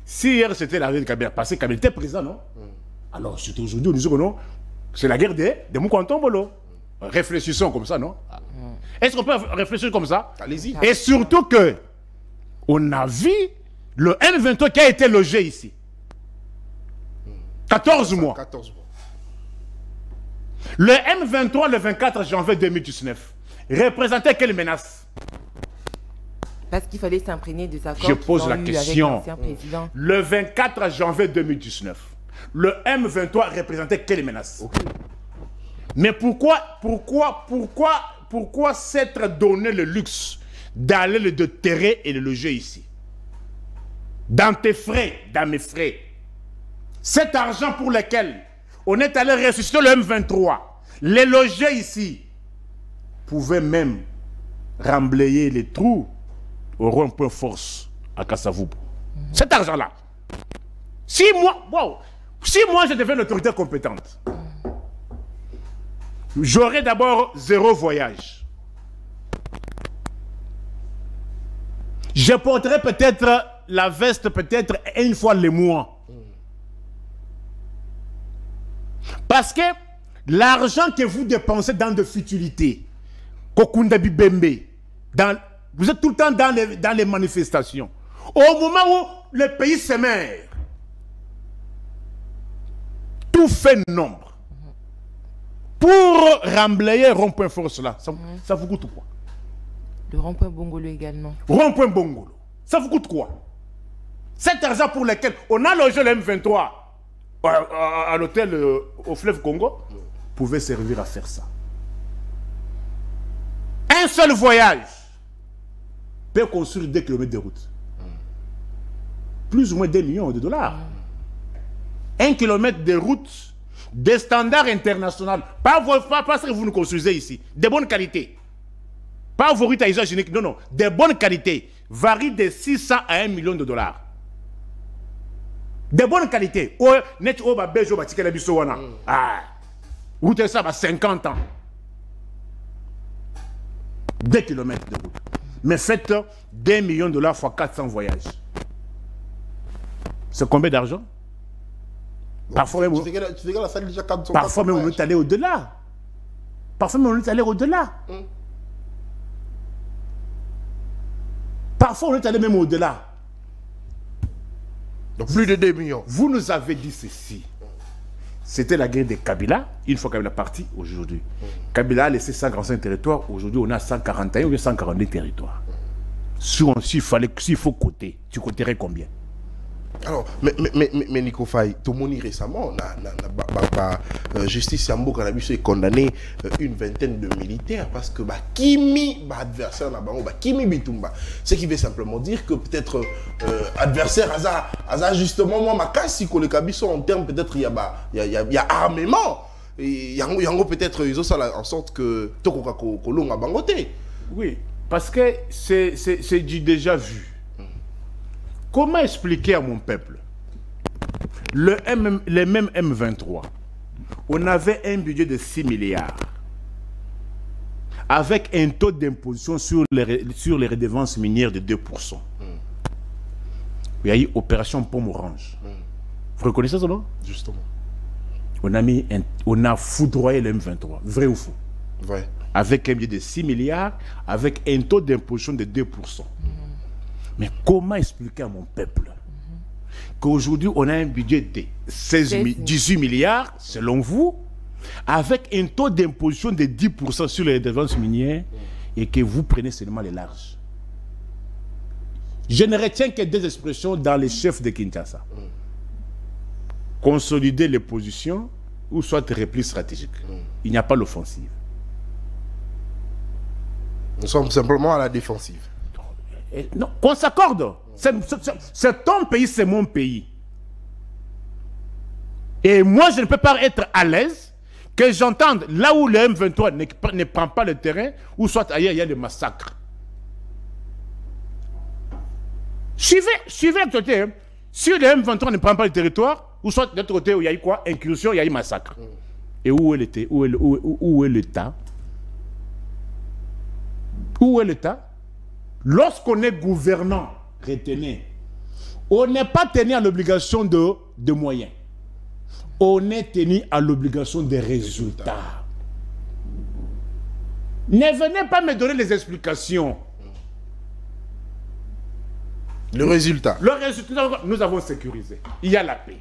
si hier c'était la guerre de Kabila, parce que Kabila était présent, non? Alors, c'est aujourd'hui, on dit que non, c'est la guerre des Moukantombolo. Réfléchissons comme ça, non? Est-ce qu'on peut réfléchir comme ça? Allez-y. Et surtout que, on a vu le M23 qui a été logé ici. 14 mois. 14 mois. Le M23, le 24 janvier 2019, représentait quelle menace? Parce qu'il fallait s'imprégner des accords. Je pose la question. Le 24 janvier 2019, le M23 représentait quelle menace? Mais pourquoi s'être donné le luxe d'aller le déterrer et le loger ici? Dans tes frais, dans mes frais. Cet argent pour lequel on est allé ressusciter le M23, les loger ici, pouvait même remblayer les trous au rond-point force à Kassavoubou. Cet argent-là. Si moi je deviens une autorité compétente, j'aurais d'abord 0 voyage. Je porterai peut-être la veste peut-être une fois le mois. Parce que l'argent que vous dépensez dans de futilités, Kokunda Bibembe, vous êtes tout le temps dans les manifestations. Au moment où le pays se meurt, tout fait nombre. Pour remblayer rond-point force là, ça vous coûte quoi? Le rond-point Bongolo également. Rond-point Bongolo. Ça vous coûte quoi? Cet argent pour lequel on a logé le M23 à l'hôtel au fleuve Congo pouvait servir à faire ça. Un seul voyage peut construire 2 km de route. Plus ou moins 2 millions de dollars. 1 kilomètre de route des standards internationaux. Pas ce que vous nous construisez ici. De bonne qualité. Pas vos routes à usage unique. Non, non. De bonne qualité. Varie de 600 à 1 million de dollars. De bonne qualité. Route ça va 50 ans. 2 km de route. Mais faites 2 millions de dollars fois 400 voyages. C'est combien d'argent? Parfois même, on est allé au-delà. Parfois même on est allé au-delà. Parfois on est allé même au-delà. Donc plus de 2 millions. Vous nous avez dit ceci. C'était la guerre de Kabila. Une fois Kabila est parti, aujourd'hui. Kabila a laissé 145 territoires. Aujourd'hui, on a 141 ou 142 territoires. S'il faut coter, tu coterais combien? Alors, mais Nico Faye, tout le monde récemment, Justice Yambo Cannabis est condamné une vingtaine de militaires parce que Kimi, adversaire, Kimi Bitumba. Ce qui veut simplement dire que peut-être adversaire, justement, moi, ma casse, si le Kabiso en termes, peut-être il y a armement. Il y a peut-être ils ont ça en sorte que Tokoka Kolong a bangoté. Oui, parce que c'est du déjà vu. Comment expliquer à mon peuple les mêmes M23, on avait un budget de 6 milliards avec un taux d'imposition sur les redevances minières de 2%. Il y a eu opération Pomme Orange. Vous reconnaissez ça, non? Justement. On a foudroyé le M23. Vrai ou faux? Vrai. Avec un budget de 6 milliards, avec un taux d'imposition de 2%. Mais comment expliquer à mon peuple qu'aujourd'hui on a un budget de 18 milliards, selon vous, avec un taux d'imposition de 10% sur les redevances minières et que vous prenez seulement les larges? Je ne retiens que 2 expressions dans les chefs de Kinshasa. Consolider les positions ou soit repli stratégique. Il n'y a pas l'offensive. Nous sommes simplement à la défensive. Non, qu'on s'accorde. C'est ton pays, c'est mon pays. Et moi, je ne peux pas être à l'aise que j'entende là où le M23 ne prend pas le terrain, ou soit ailleurs, il y a des massacres. Suivez l'actualité. Hein. Si le M23 ne prend pas le territoire, ou soit de l'autre côté où il y a eu quoi? Incursion, il y a eu massacre. Et où est l'État? Où est l'État? Où est l'État? Lorsqu'on est gouvernant, retenez, on n'est pas tenu à l'obligation de moyens. On est tenu à l'obligation des résultats. Ne venez pas me donner les explications. Le résultat. Le résultat, nous avons sécurisé. Il y a la paix.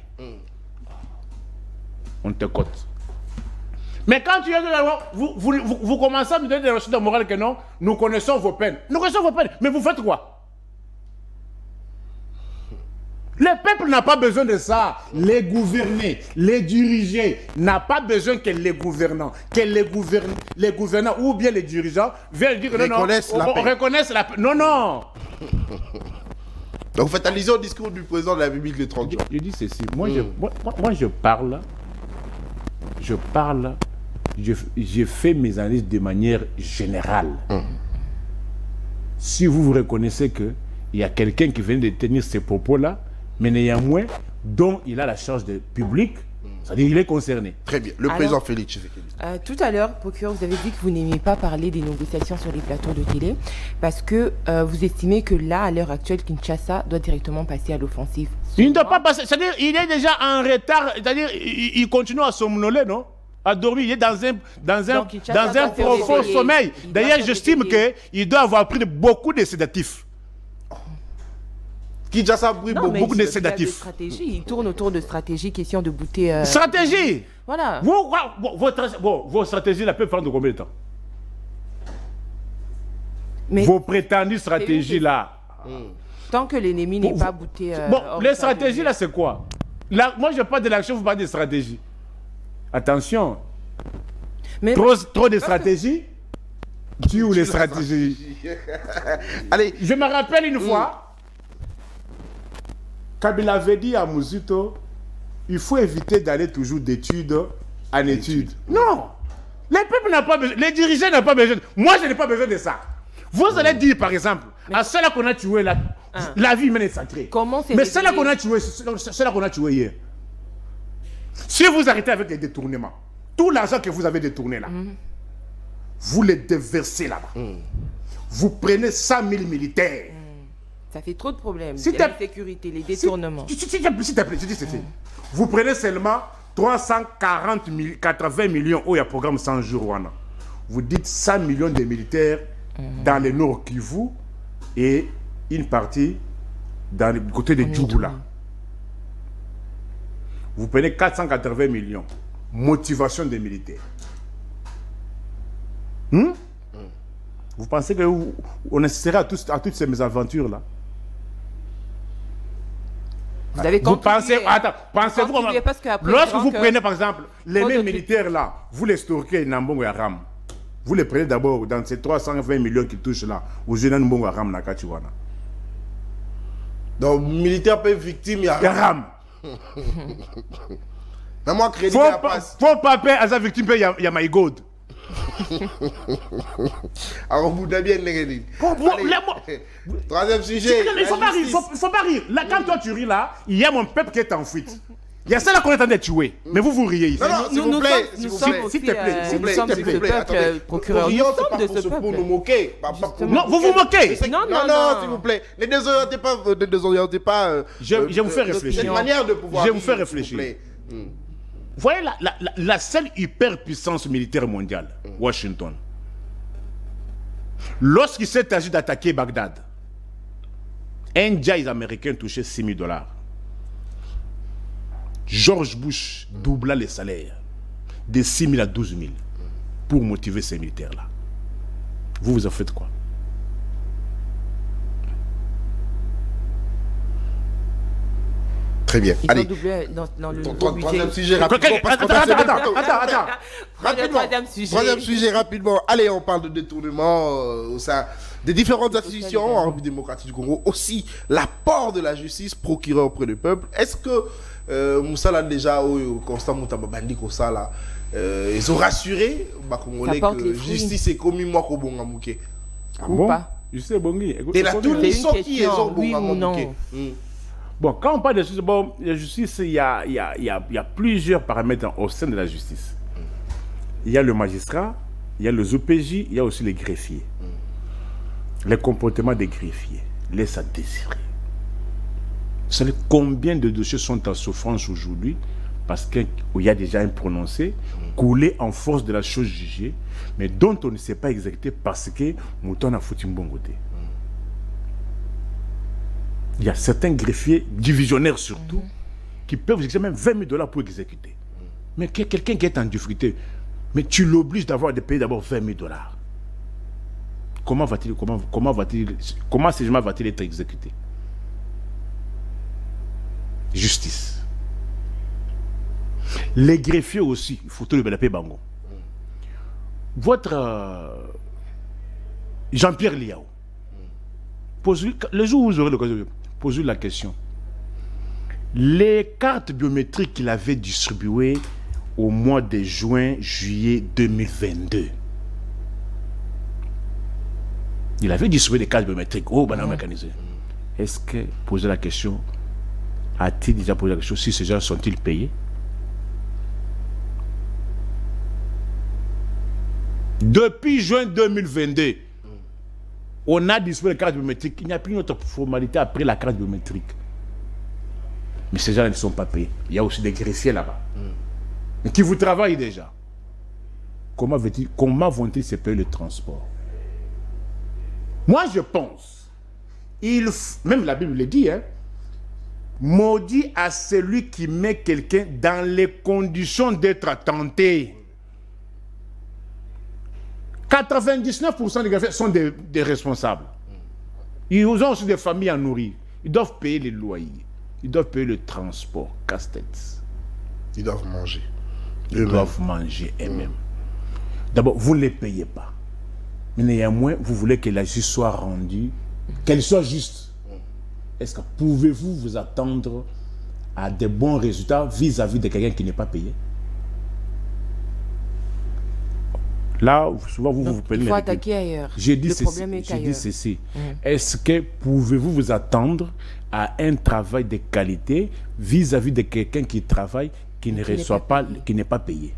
On te cote. Mais quand tu es vous commencez à me donner des reçus de morale que non, nous connaissons vos peines. Nous connaissons vos peines. Mais vous faites quoi? Le peuple n'a pas besoin de ça. Les gouvernés, les dirigés n'ont pas besoin que les gouvernants, les gouvernants ou bien les dirigeants viennent dire que non, on reconnaisse la paix. Non, non. Donc vous faites allusion au discours du président de la République le 30 juin. Je dis ceci. Moi, je parle, je fais mes analyses de manière générale. Si vous reconnaissez qu'il y a quelqu'un qui vient de tenir ces propos-là, mais néanmoins, dont il a la charge de public, c'est-à-dire qu'il est concerné. Très bien. Le président Félix. Tout à l'heure, procureur, vous avez dit que vous n'aimiez pas parler des négociations sur les plateaux de télé parce que vous estimez que là, à l'heure actuelle, Kinshasa doit directement passer à l'offensive. Il ne doit pas passer, c'est-à-dire il est déjà en retard, c'est-à-dire il continue à somnoler, non? À dormir, il est dans un profond sommeil. D'ailleurs, j'estime qu'il doit avoir pris beaucoup de sédatifs. Kinshasa a pris beaucoup de sédatifs. Il tourne autour de stratégie, question de bouter... Stratégie. Voilà. Vos stratégies, là, peuvent prendre combien de temps? Mais vos prétendues stratégies, là. Tant que l'ennemi n'est pas bouté... les stratégies, là, c'est quoi? Là, moi, je parle de l'action, vous parlez de stratégie. Attention. Mais trop de stratégie tue les stratégies. Allez. Je me rappelle une fois... Kabila avait dit à Mouzito, il faut éviter d'aller toujours d'études en études. Non, les peuples n'ont pas besoin, les dirigeants n'ont pas besoin. Moi, je n'ai pas besoin de ça. Vous allez dire, par exemple, à celle-là qu'on a tué, la vie humaine est sacrée. Mais celle-là qu'on a tué, celle-là qu'on a tué hier. Si vous arrêtez avec les détournements, tout l'argent que vous avez détourné là, vous les déversez là-bas. Vous prenez 100 000 militaires. Ça fait trop de problèmes. L'insécurité, les détournements. S'il te plaît, je dis ceci. Vous prenez seulement 380 millions où il y a programme 100 jours. Vous dites 100 millions de militaires dans le Nord Kivu et une partie dans le côté de Djougula. Vous prenez 480 millions. Motivation des militaires. Vous pensez qu'on assisterait à toutes ces mésaventures-là? Vous avez pensez-vous, lorsque vous prenez par exemple les mêmes militaires là, vous les stockez Nambongo et Aram, vous les prenez d'abord dans ces 320 millions qui touchent là, vous gênez Nambongo et Aram na Kachiwana. Donc militaire peut victime et Aram. Mais moi crédit à passe. Faut pas payer à sa victime, il y a my God. Alors vous devez bien troisième sujet. Il faut pas rire. Là, quand toi tu ris là, il y a mon peuple qui est en fuite. Il y a celle-là qu'on est en train de tuer. Mais vous riez ici. Non, s'il vous plaît. S'il te plaît. Procureur, nous sommes de ce peuple. Pour nous moquer. Non, vous vous moquez. Non, s'il vous plaît. Ne désorientez pas. Je vous fais réfléchir. Cette manière de pouvoir. Je vous fais réfléchir. Vous voyez la seule hyperpuissance militaire mondiale, Washington. Lorsqu'il s'est agi d'attaquer Bagdad, un jazz américain touchait $6 000. George Bush doubla les salaires de 6 000 à 12 000 pour motiver ces militaires-là. Vous en faites quoi? Très bien. Allez. Dans le troisième sujet rapidement. Attends. Troisième sujet rapidement. Allez, on parle de détournement au sein des différentes institutions en République démocratique du Congo. Aussi, l'apport de la justice procureur auprès du peuple. Est-ce que Moussa l'a déjà, Constant Moutamba Bandi Kosa là, ils ont rassuré Congolais que la justice est commis moi qu'au bon amouké? Ou pas? Je sais, Bongi. Et là, tous les sorties, ils ont oui ou non? Bon, quand on parle de justice, la justice, il y a plusieurs paramètres au sein de la justice. Il y a le magistrat, il y a les OPJ, il y a aussi les greffiers. Les comportements des greffiers laissent à désirer. Vous savez combien de dossiers sont en souffrance aujourd'hui parce qu'il y a déjà un prononcé coulé en force de la chose jugée, mais dont on ne sait pas exécuter parce que Mouton a foutu un bon côté. Il y a certains greffiers, divisionnaires surtout, qui peuvent exécuter même 20 000 $ pour exécuter. Mais quelqu'un qui est en difficulté, mais tu l'obliges d'avoir de payer d'abord 20 000 $. Comment ces gens va-t-il être exécuté? Justice. Les greffiers aussi, il faut tout le développer bango. Votre Jean-Pierre Liao, le jour où vous aurez l'occasion de poser la question, les cartes biométriques qu'il avait distribuées au mois de juillet 2022, il avait distribué des cartes biométriques au banal mécanisé. Est-ce que, poser la question, a-t-il déjà posé la question si ces gens sont-ils payés? Depuis juin 2022, on a distribué les cartes biométriques. Il n'y a plus une autre formalité après la carte biométrique. Mais ces gens ne sont pas payés. Il y a aussi des greffiers là-bas. Mais qui vous travaillent déjà. Comment vont-ils se payer le transport? Moi, je pense, même la Bible le dit, hein, maudit à celui qui met quelqu'un dans les conditions d'être tenté. 99% des greffiers sont des responsables. Ils ont aussi des familles à nourrir. Ils doivent payer les loyers. Ils doivent payer le transport, casse-tête. Ils doivent manger. Ils doivent manger eux-mêmes. D'abord, vous ne les payez pas. Mais néanmoins, vous voulez que la justice soit rendue, qu'elle soit juste. Est-ce que pouvez-vous vous attendre à de bons résultats vis-à-vis de quelqu'un qui n'est pas payé? Là, souvent, vous prenez... Il faut attaquer ailleurs. J'ai dit ceci. Est-ce que pouvez-vous vous attendre à un travail de qualité vis-à-vis de quelqu'un qui travaille, qui ne reçoit pas, qui n'est pas payé?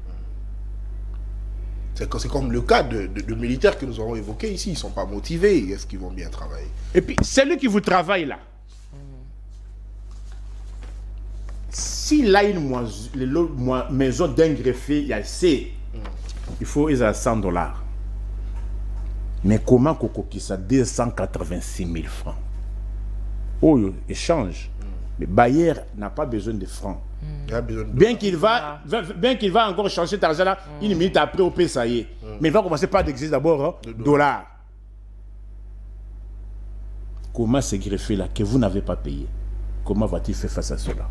C'est comme le cas de militaires que nous avons évoqués ici. Ils ne sont pas motivés. Est-ce qu'ils vont bien travailler? Et puis, celui qui vous travaille là, s'il a une maison d'un greffier, il y a assez. Il faut 100 $. Mais comment Kokokisa 286 000 francs? Oh, échange. Mais Bayer n'a pas besoin de francs. Bien qu'il va encore changer cet argent-là, une minute après au pays, ça y est. Mais il va commencer par d'exister d'abord dollars. Comment ce greffier-là, que vous n'avez pas payé, comment va-t-il faire face à cela?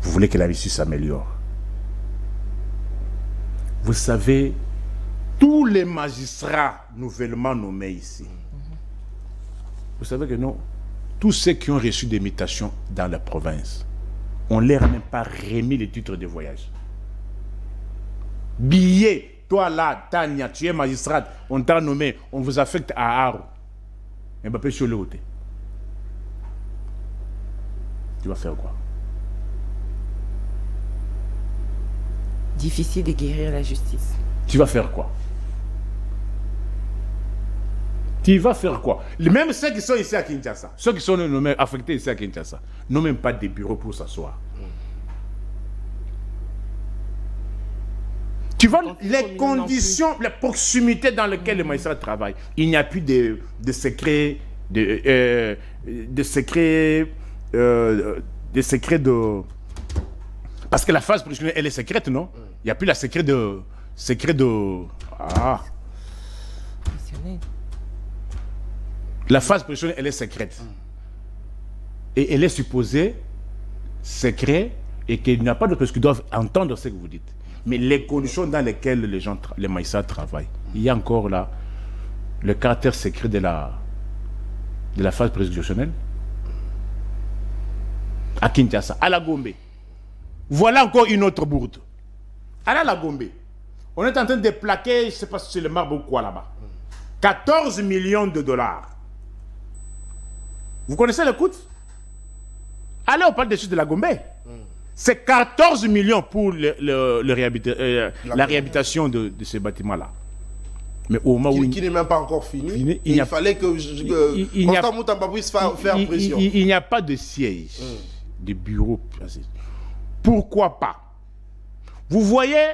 Vous voulez que la justice s'améliore? Vous savez, tous les magistrats nouvellement nommés ici, vous savez que non, tous ceux qui ont reçu des mutations dans la province, on ne leur a même pas remis les titres de voyage. Billet, toi là, Tania, tu es magistrate, on t'a nommé, on vous affecte à Aro. Mbappé sur le côté. Tu vas faire quoi? Difficile de guérir la justice. Tu vas faire quoi? Tu vas faire quoi? Même ceux qui sont ici à Kinshasa, ceux qui sont nommés, affectés ici à Kinshasa, n'ont même pas de bureau pour s'asseoir. Tu vois les conditions, la proximité dans lesquelles les magistrats travaillent. Il n'y a plus de secrets, de parce que la phase prévisionnelle, elle est secrète, non? Il n'y a plus la secret de... La phase prévisionnelle, elle est secrète. Et elle est supposée secrète et qu'il n'y a pas d'autres qui doivent entendre ce que vous dites. Mais les conditions dans lesquelles les magistrats travaillent, il y a encore là le caractère secret de la phase prévisionnelle. À Kinshasa, à la Gombe. Voilà encore une autre bourde. À la Gombe, on est en train de plaquer, je ne sais pas si c'est le marbre ou quoi là-bas, 14 millions de dollars. Vous connaissez le coût? Allez, on parle dessus de la Gombe. C'est 14 millions pour la réhabilitation de ces bâtiments-là. Mais au moment où qui n'est même pas encore fini, il fallait que Constant Moutamba puisse faire pression. Il n'y a pas de siège, de bureau. Pourquoi pas? Vous voyez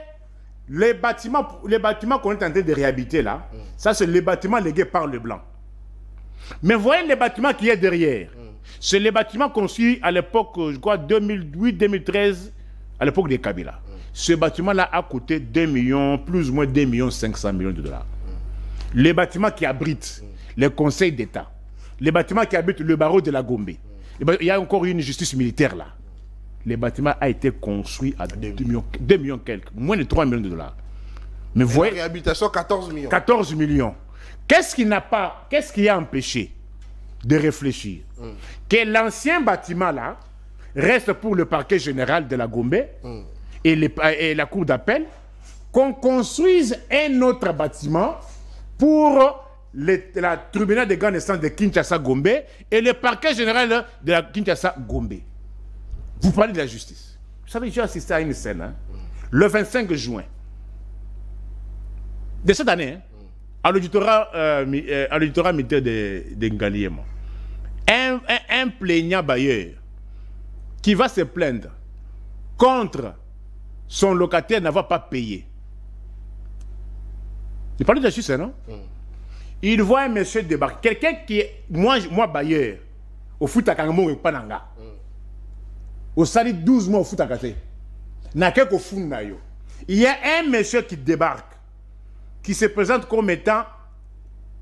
les bâtiments qu'on est en train de réhabiliter là, ça c'est les bâtiments légués par le blanc. Mais voyez les bâtiments qui est derrière. C'est les bâtiments construits à l'époque, je crois, 2008-2013, à l'époque de Kabila. Ce bâtiment-là a coûté 2 millions, plus ou moins 2,5 millions de dollars. Les bâtiments qui abritent les conseils d'État, les bâtiments qui abritent le barreau de la Gombe. Il y a encore une justice militaire là. Les bâtiments ont été construits à 2 millions quelques, moins de 3 millions de dollars. Mais vous voyez, la réhabilitation, 14 millions. 14 millions. Qu'est-ce qui a empêché de réfléchir que l'ancien bâtiment là reste pour le parquet général de la Gombe et la cour d'appel, qu'on construise un autre bâtiment pour la tribunal de grande instance de Kinshasa-Gombe et le parquet général de la Kinshasa-Gombe. Vous parlez de la justice. Vous savez, j'ai assisté à une scène, le 25 juin de cette année, à l'auditorat militaire de Ngaliema. Un plaignant bailleur qui va se plaindre contre son locataire n'avoir pas payé. Il parle de la justice, non? Il voit un monsieur débarquer. Quelqu'un qui est, moi bailleur, au foot à Kangamon et Pananga. Au sali 12 mois au foot à Kate. Il y a un monsieur qui débarque, qui se présente comme étant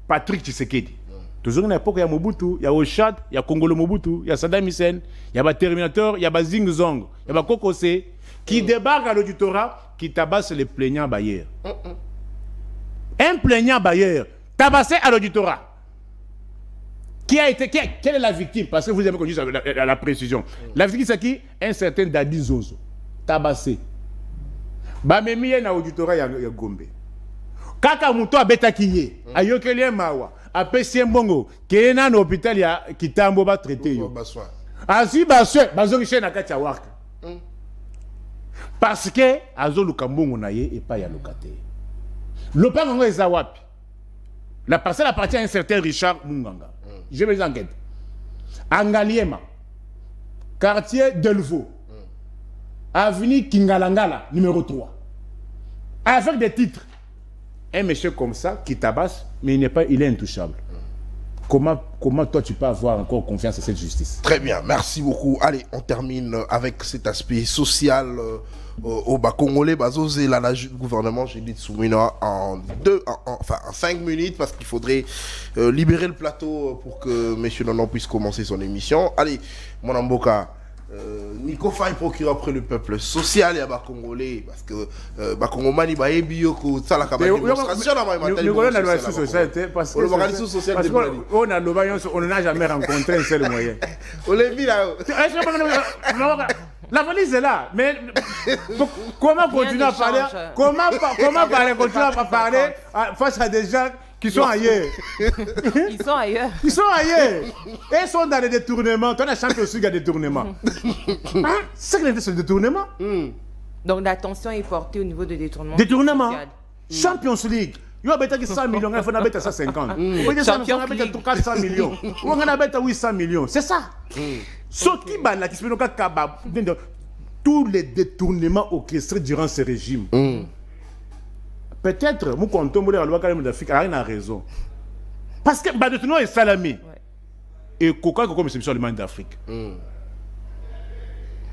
Patrick Tshisekedi. Toujours dans l'époque, il y a Mobutu, il y a Oshad, il y a Congolo Mobutu, il y a Saddam Hussein, il y a Terminator, il y a Zing Zong, il y a Kokose, qui débarque à l'auditorat, qui tabasse les plaignants bailleurs. Un plaignant bailleur tabassé à l'auditorat. Quelle est la victime? Parce que vous avez connu la précision. La victime, c'est qui? Un certain Dadi Zozo. Tabassé. Bamemi na auditorat ya Gombe. Kaka muto abeta kiye. Ayokeli mawa. Apesi mbongo. Kena na hôpital ya Kitambo ba traité yo. Asi baswe bazongishe na kati ya waka. Parce que azo lukambongo na ye et pas ya locataire. Lopango eza wapi? La parcelle appartient à un certain Richard Munganga. Je vais les enquêtes. Angaliema, quartier Delvaux, avenue Kingalangala, numéro 3. Avec des titres. Un monsieur comme ça qui tabasse, mais il est intouchable. Comment toi tu peux avoir encore confiance en cette justice? Très bien, merci beaucoup. Allez, on termine avec cet aspect social au Bas-Congolais. Bazosé, le gouvernement, j'ai dit Soumina en 5 minutes parce qu'il faudrait libérer le plateau pour que M. Nonon puisse commencer son émission. Allez, mon Amboka. Nico Faye procureur après le peuple social et à Bas-Congolais parce que Bas-Congomani ba ebio ko sala ka démonstration na matali parce que on n'a jamais rencontré un seul moyen. On l'a mis là. La valise est là, mais comment continuer à parler? Comment continuer à parler face à des gens qui sont ailleurs? Ils sont ailleurs. Ils sont ailleurs. Et ils sont dans les détournements. Quand on a chanté aussi, il y a des détournements. C'est le détournement. Donc l'attention est portée au niveau de détournement. Détournement. Champions League. Il y a 100 millions, il faut en mettre 150. Il y a 400 millions. On en a 800 millions. C'est ça. Tous les détournements orchestrés durant ce régime. Peut-être, nous comptons la loi d'Afrique, elle a raison. Parce que le détournement est salamé. Et Coca comme c'est le d'Afrique.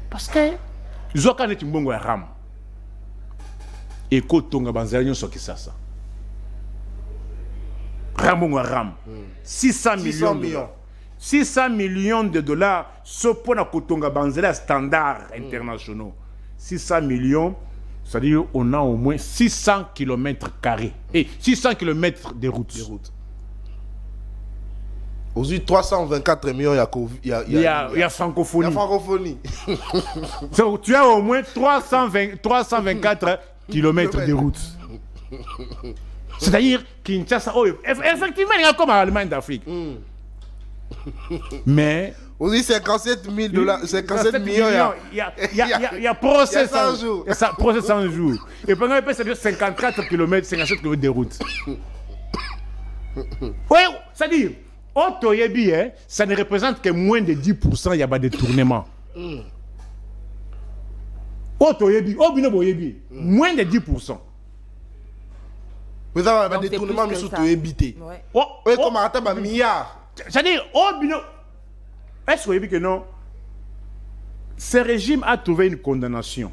Parce que Zoka n'est pas un ram. Et Kotonga Banzarion sur qui ça. Ram. 600 millions. 600 millions de dollars, ce point à Kotonga Banzela standard internationaux. 600 millions, c'est-à-dire on a au moins 600 km carrés. Et 600 km de routes. Aujourd'hui, 324 millions, il y a francophonie. Il y a francophonie. Tu as au moins 324 km de routes. C'est-à-dire Kinshasa, effectivement, il y a comme en Allemagne d'Afrique. Mais aujourd'hui 57 000 dollars, 57 millions. Il y a procès 100 jours. Procès 100 jours. Et pendant que c'est 54 km, 57 km de route. Oui, c'est-à-dire, Otoyebi, ça ne représente que moins de 10%, il y a pas de détournement. Otoyebi, Obinoboyebi, moins de 10%. Vous avez un détournement, mais surtout évité. Oui, comme un milliard. C'est-à-dire, Obino. Est-ce que vous avez que non? Ce régime a trouvé une condamnation.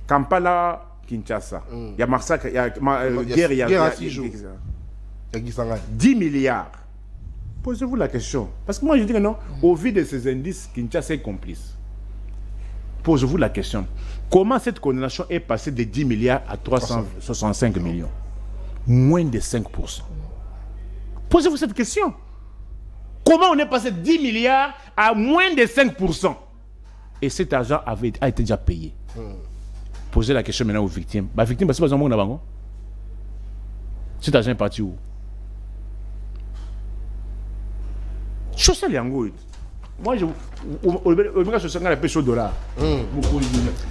Kampala, Kinshasa. Il y a massacre, il y a guerre, il y a 10 milliards. Posez-vous la question. Parce que moi, je dis que non, au vu de ces indices, Kinshasa est complice. Posez-vous la question. Comment cette condamnation est passée de 10 milliards à 365 millions? Moins de 5%. Posez-vous cette question. Comment on est passé de 10 milliards à moins de 5%? Et cet argent a été déjà payé. Posez la question maintenant aux victimes. Les victimes, c'est pas un bon. Cet argent est parti où? Je sais les angouilles. Moi, je vais se faire un $.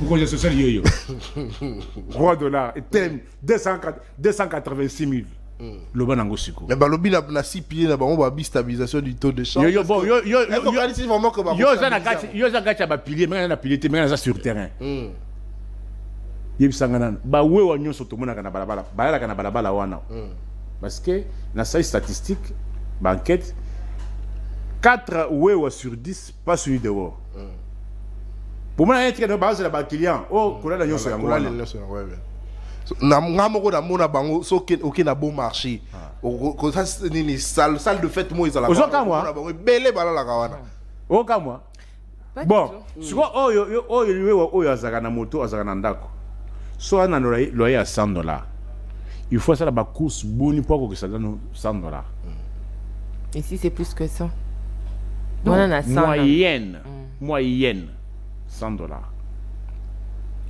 Vous connaissez ce yo. $3 et 286 000. Le bon ango siko. Mais le bin a 6 pieds, on va stabilisation du taux de change. Yo zanga pilier, mais na pilier, mais sur terrain. Yebisangana ba we wa nyonso to mona kana balabala bayala kana balabala wana parce que na sa statistique ba enquête 4 we sur 10 pas celui de wo pour moi être dans base la ba client oh kola nyonso yango wana na ngamoko na mona bango so OK na bon marché ko ça ni salle de fête moi ils la bango belé balala ka wana o ka moi bon siko oyo azaka na moto azaka na ndako. Soit on a loyer à $100. Il faut ça la course bonne pour que ça donne $100. Et si c'est plus que ça? Non, on a 100 moyenne $100.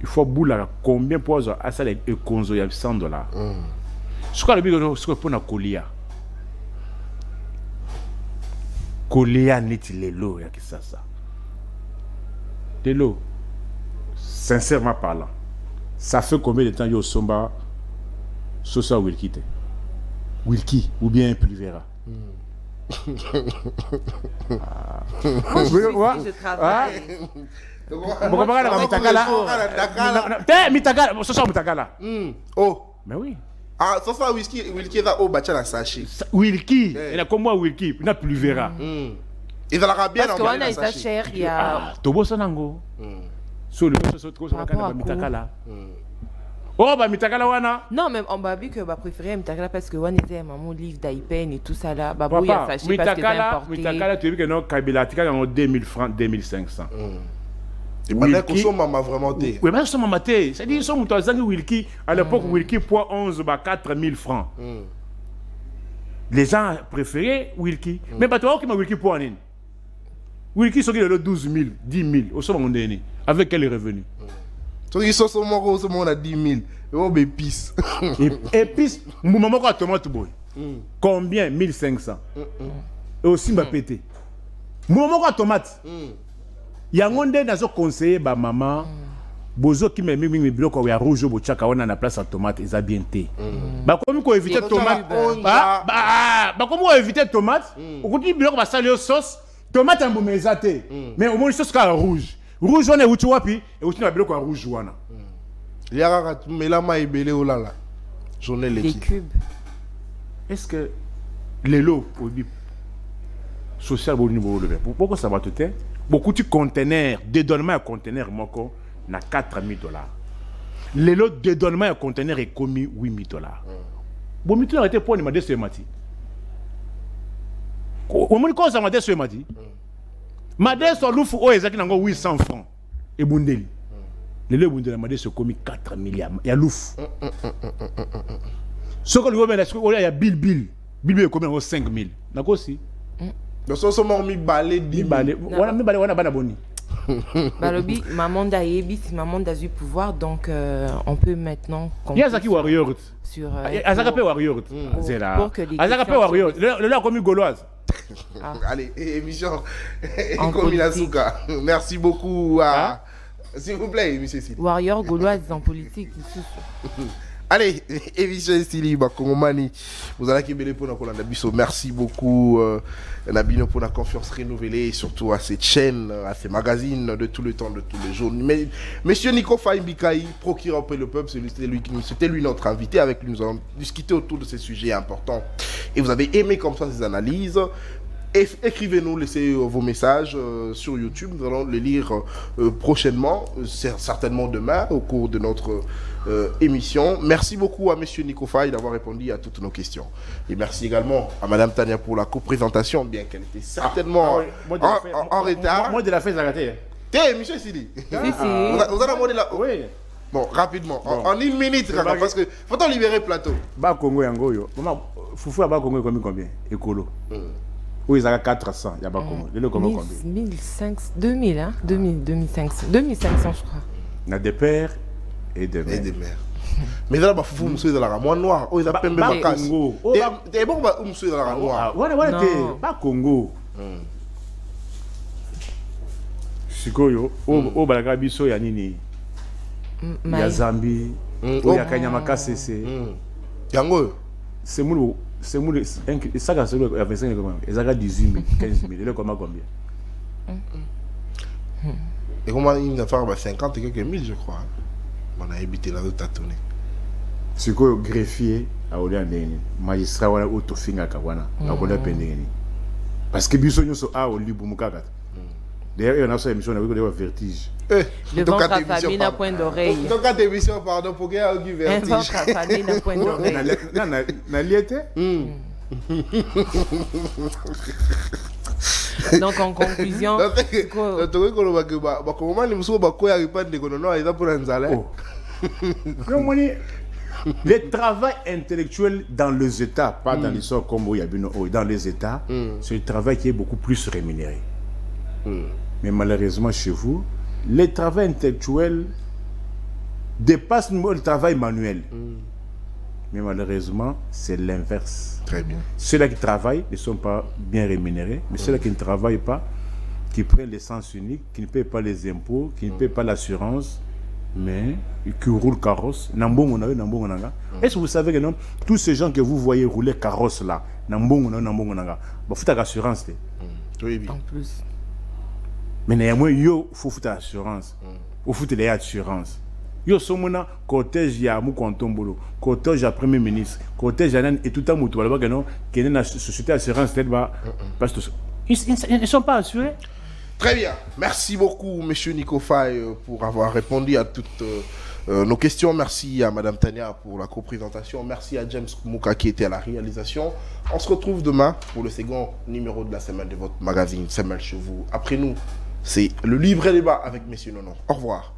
Il faut boula combien pour ça à ça les konzo ya $100. Ce qu'on a dit ce qu'on pour na kolia. Kolia neti lelo ya ça. De l'eau. Sincèrement parlant. Ça fait combien de temps yo somba Sosa Wilkie ou bien Pluvera? Je travaille. Oh, mais oui. Ah, Sosa Wilkie va au bâtiment sachet. Wilkie, il a comme moi Wilkie, il n'a Pluvera. Il va bien parce qu'on a sa chair, il y a Tobo Sanango. Sur le Mitakala. Oh, bah Mitakala wana. Non, même on m'a dit que bah préférer Mitakala parce que on était maman livre d'Aipen et tout ça là. Bah bon, il y a sachet parce que c'est importé. Mitakala, tu as vu que non, Kabila tika en 2000 francs, 2500. Et maintenant qu'on soit maman vraiment té. Oui, mais son maman té. C'est dire son mouton zangi Wilkie à l'époque Wilkie poids 11 bah 4000 francs. Les gens préféraient Wilkie. Mais bah toi qui m'a Wilkie poids nini. Wilkie sont le 12 000, 10 000 au sommet mondial. Avec quel revenu? So ils sont on a 10 000. Oh épices. Épices, maman quoi tomate boy. Combien? 1500. Et aussi m'a pété. Maman quoi tomate. Il y a un monde dans ce conseiller ba maman. Bozo qui me bloc ou ya rouge au chaka on a la place à tomate ils a bien té. Bah comment qu'on éviter tomate? Bah comment éviter tomate? Au côté bloc va saler sauce. Tomate en bomezate. Mais au moins sauce ka rouge. Rouge on est uchi wapi et uchi na bloc rouge wana. Il y a mais là ma ebele olala. Journée les cubes. Est-ce que les lots au bip social au niveau levé? Pourquoi ça va tout être? Beaucoup de conteneurs, dédonnement à conteneur moko na $4 000. Les lots dédonnement à conteneur est commis $8 000. Bon mitu arrêté pour demander ce matin. Au moins quand ça m'a dit ce matin. Madé sur l'ouf o ezaki nango 800 francs et bundeli. Les lots bundeli m'a dit ce commis 4 milliards. Il y a l'ouf. Ce qu'on lui met là, il y a Bill est combien 5 000. D'accord aussi. Donc ça sont mis balé 10 balé. Voilà mi balé wana bana boni. Balobi maman d'Ayebi c'est maman d'Azu pouvoir donc on peut maintenant il y a Zaki Warrior sur Azaka Warrior zera Azaka Warrior le là comme gauloise. Allez émission comme Inasuka. Merci beaucoup s'il vous plaît monsieur Sid. Warrior gauloise en politique. Allez, émission Stili, Bakongomani. Vous allez qui pour nous merci beaucoup, Nabino, pour la confiance renouvelée, surtout à cette chaîne, à ces magazines de tout le temps, de tous les jours. Mais Monsieur Nico Faye Bikaï, procureur pour le peuple, c'était lui notre invité. Avec lui, nous allons discuter autour de ces sujets importants. Et vous avez aimé comme ça ces analyses. Écrivez-nous, laissez vos messages sur YouTube. Nous allons les lire prochainement, certainement demain, au cours de notre émission. Merci beaucoup à M. Nico Faye d'avoir répondu à toutes nos questions. Et merci également à Mme Tania pour la co-présentation, bien qu'elle était certainement en retard. Moi, de la fête, j'ai raté. T'es, M. Sili. Vous avez demandé là. Oui. Bon, rapidement, en une minute, parce que faut-on libérer le plateau. Bah, Congo, Yangoyo. Foufou à Congo, combien? Écolo. Oui, ils ont 400, il y a pas combien. 1500, 2000, hein? 2500, je crois. Il y a des pères et des mères. Mais là, il faut que dans la rame noire. Ils appellent même la casse. T'es bon, dans la rame noire. Voilà, pas Congo. Sikoyo, au Balagabiso, il y a Nini. Il y a Zambie. Il y a Kanyamaka CC. Yango. C'est moulou. C'est moulou. Ça, c'est le 25 000. Ils ont 18 000, 15 000. Il est combien? Et comment il va faire 50 et quelques mille, je crois. On a habité là, tout à tourner. C'est quoi, greffier à Oliandeni, magistrat ou autofinga Kawana, à Olapendeni. Parce que Bissonio sont à Olibumukagat. D'ailleurs, on a cette émission, on a eu un vertige. Le ventre à famille n'a point d'oreille. Donc, quand émission, pardon, pour qu'il y ait un vertige. Le ventre à famille n'a point d'oreille. Donc, en conclusion, le travail intellectuel dans les États, pas dans les sorts comme dans les États, c'est un travail qui est beaucoup plus rémunéré. Mais malheureusement, chez vous, le travail intellectuel dépasse le travail manuel. Mais malheureusement, c'est l'inverse. Très bien. Ceux-là qui travaillent ne sont pas bien rémunérés, mais ceux-là qui ne travaillent pas, qui prennent l'essence unique, qui ne paient pas les impôts, qui ne paient pas l'assurance, mais qui roulent carrosse. Est-ce que vous savez que non, tous ces gens que vous voyez rouler carrosse là, il faut l'assurance. Oui, bien. En plus. Mais il faut foutre l'assurance. Il faut foutre l'assurance. Yo somona cortège ya Mukontombolo, cortège ya premier ministre, cortège ya et tout à mutu là-bas que non, qui est dans la société assurance tête bas parce que ils ne sont pas assurés. Très bien. Merci beaucoup, Monsieur Nico Faye, pour avoir répondu à toutes nos questions. Merci à Madame Tania pour la co-présentation. Merci à James Mouka qui était à la réalisation. On se retrouve demain pour le second numéro de la semaine de votre magazine Semel chez vous. Après nous, c'est le livre et débat avec Monsieur Nono. Au revoir.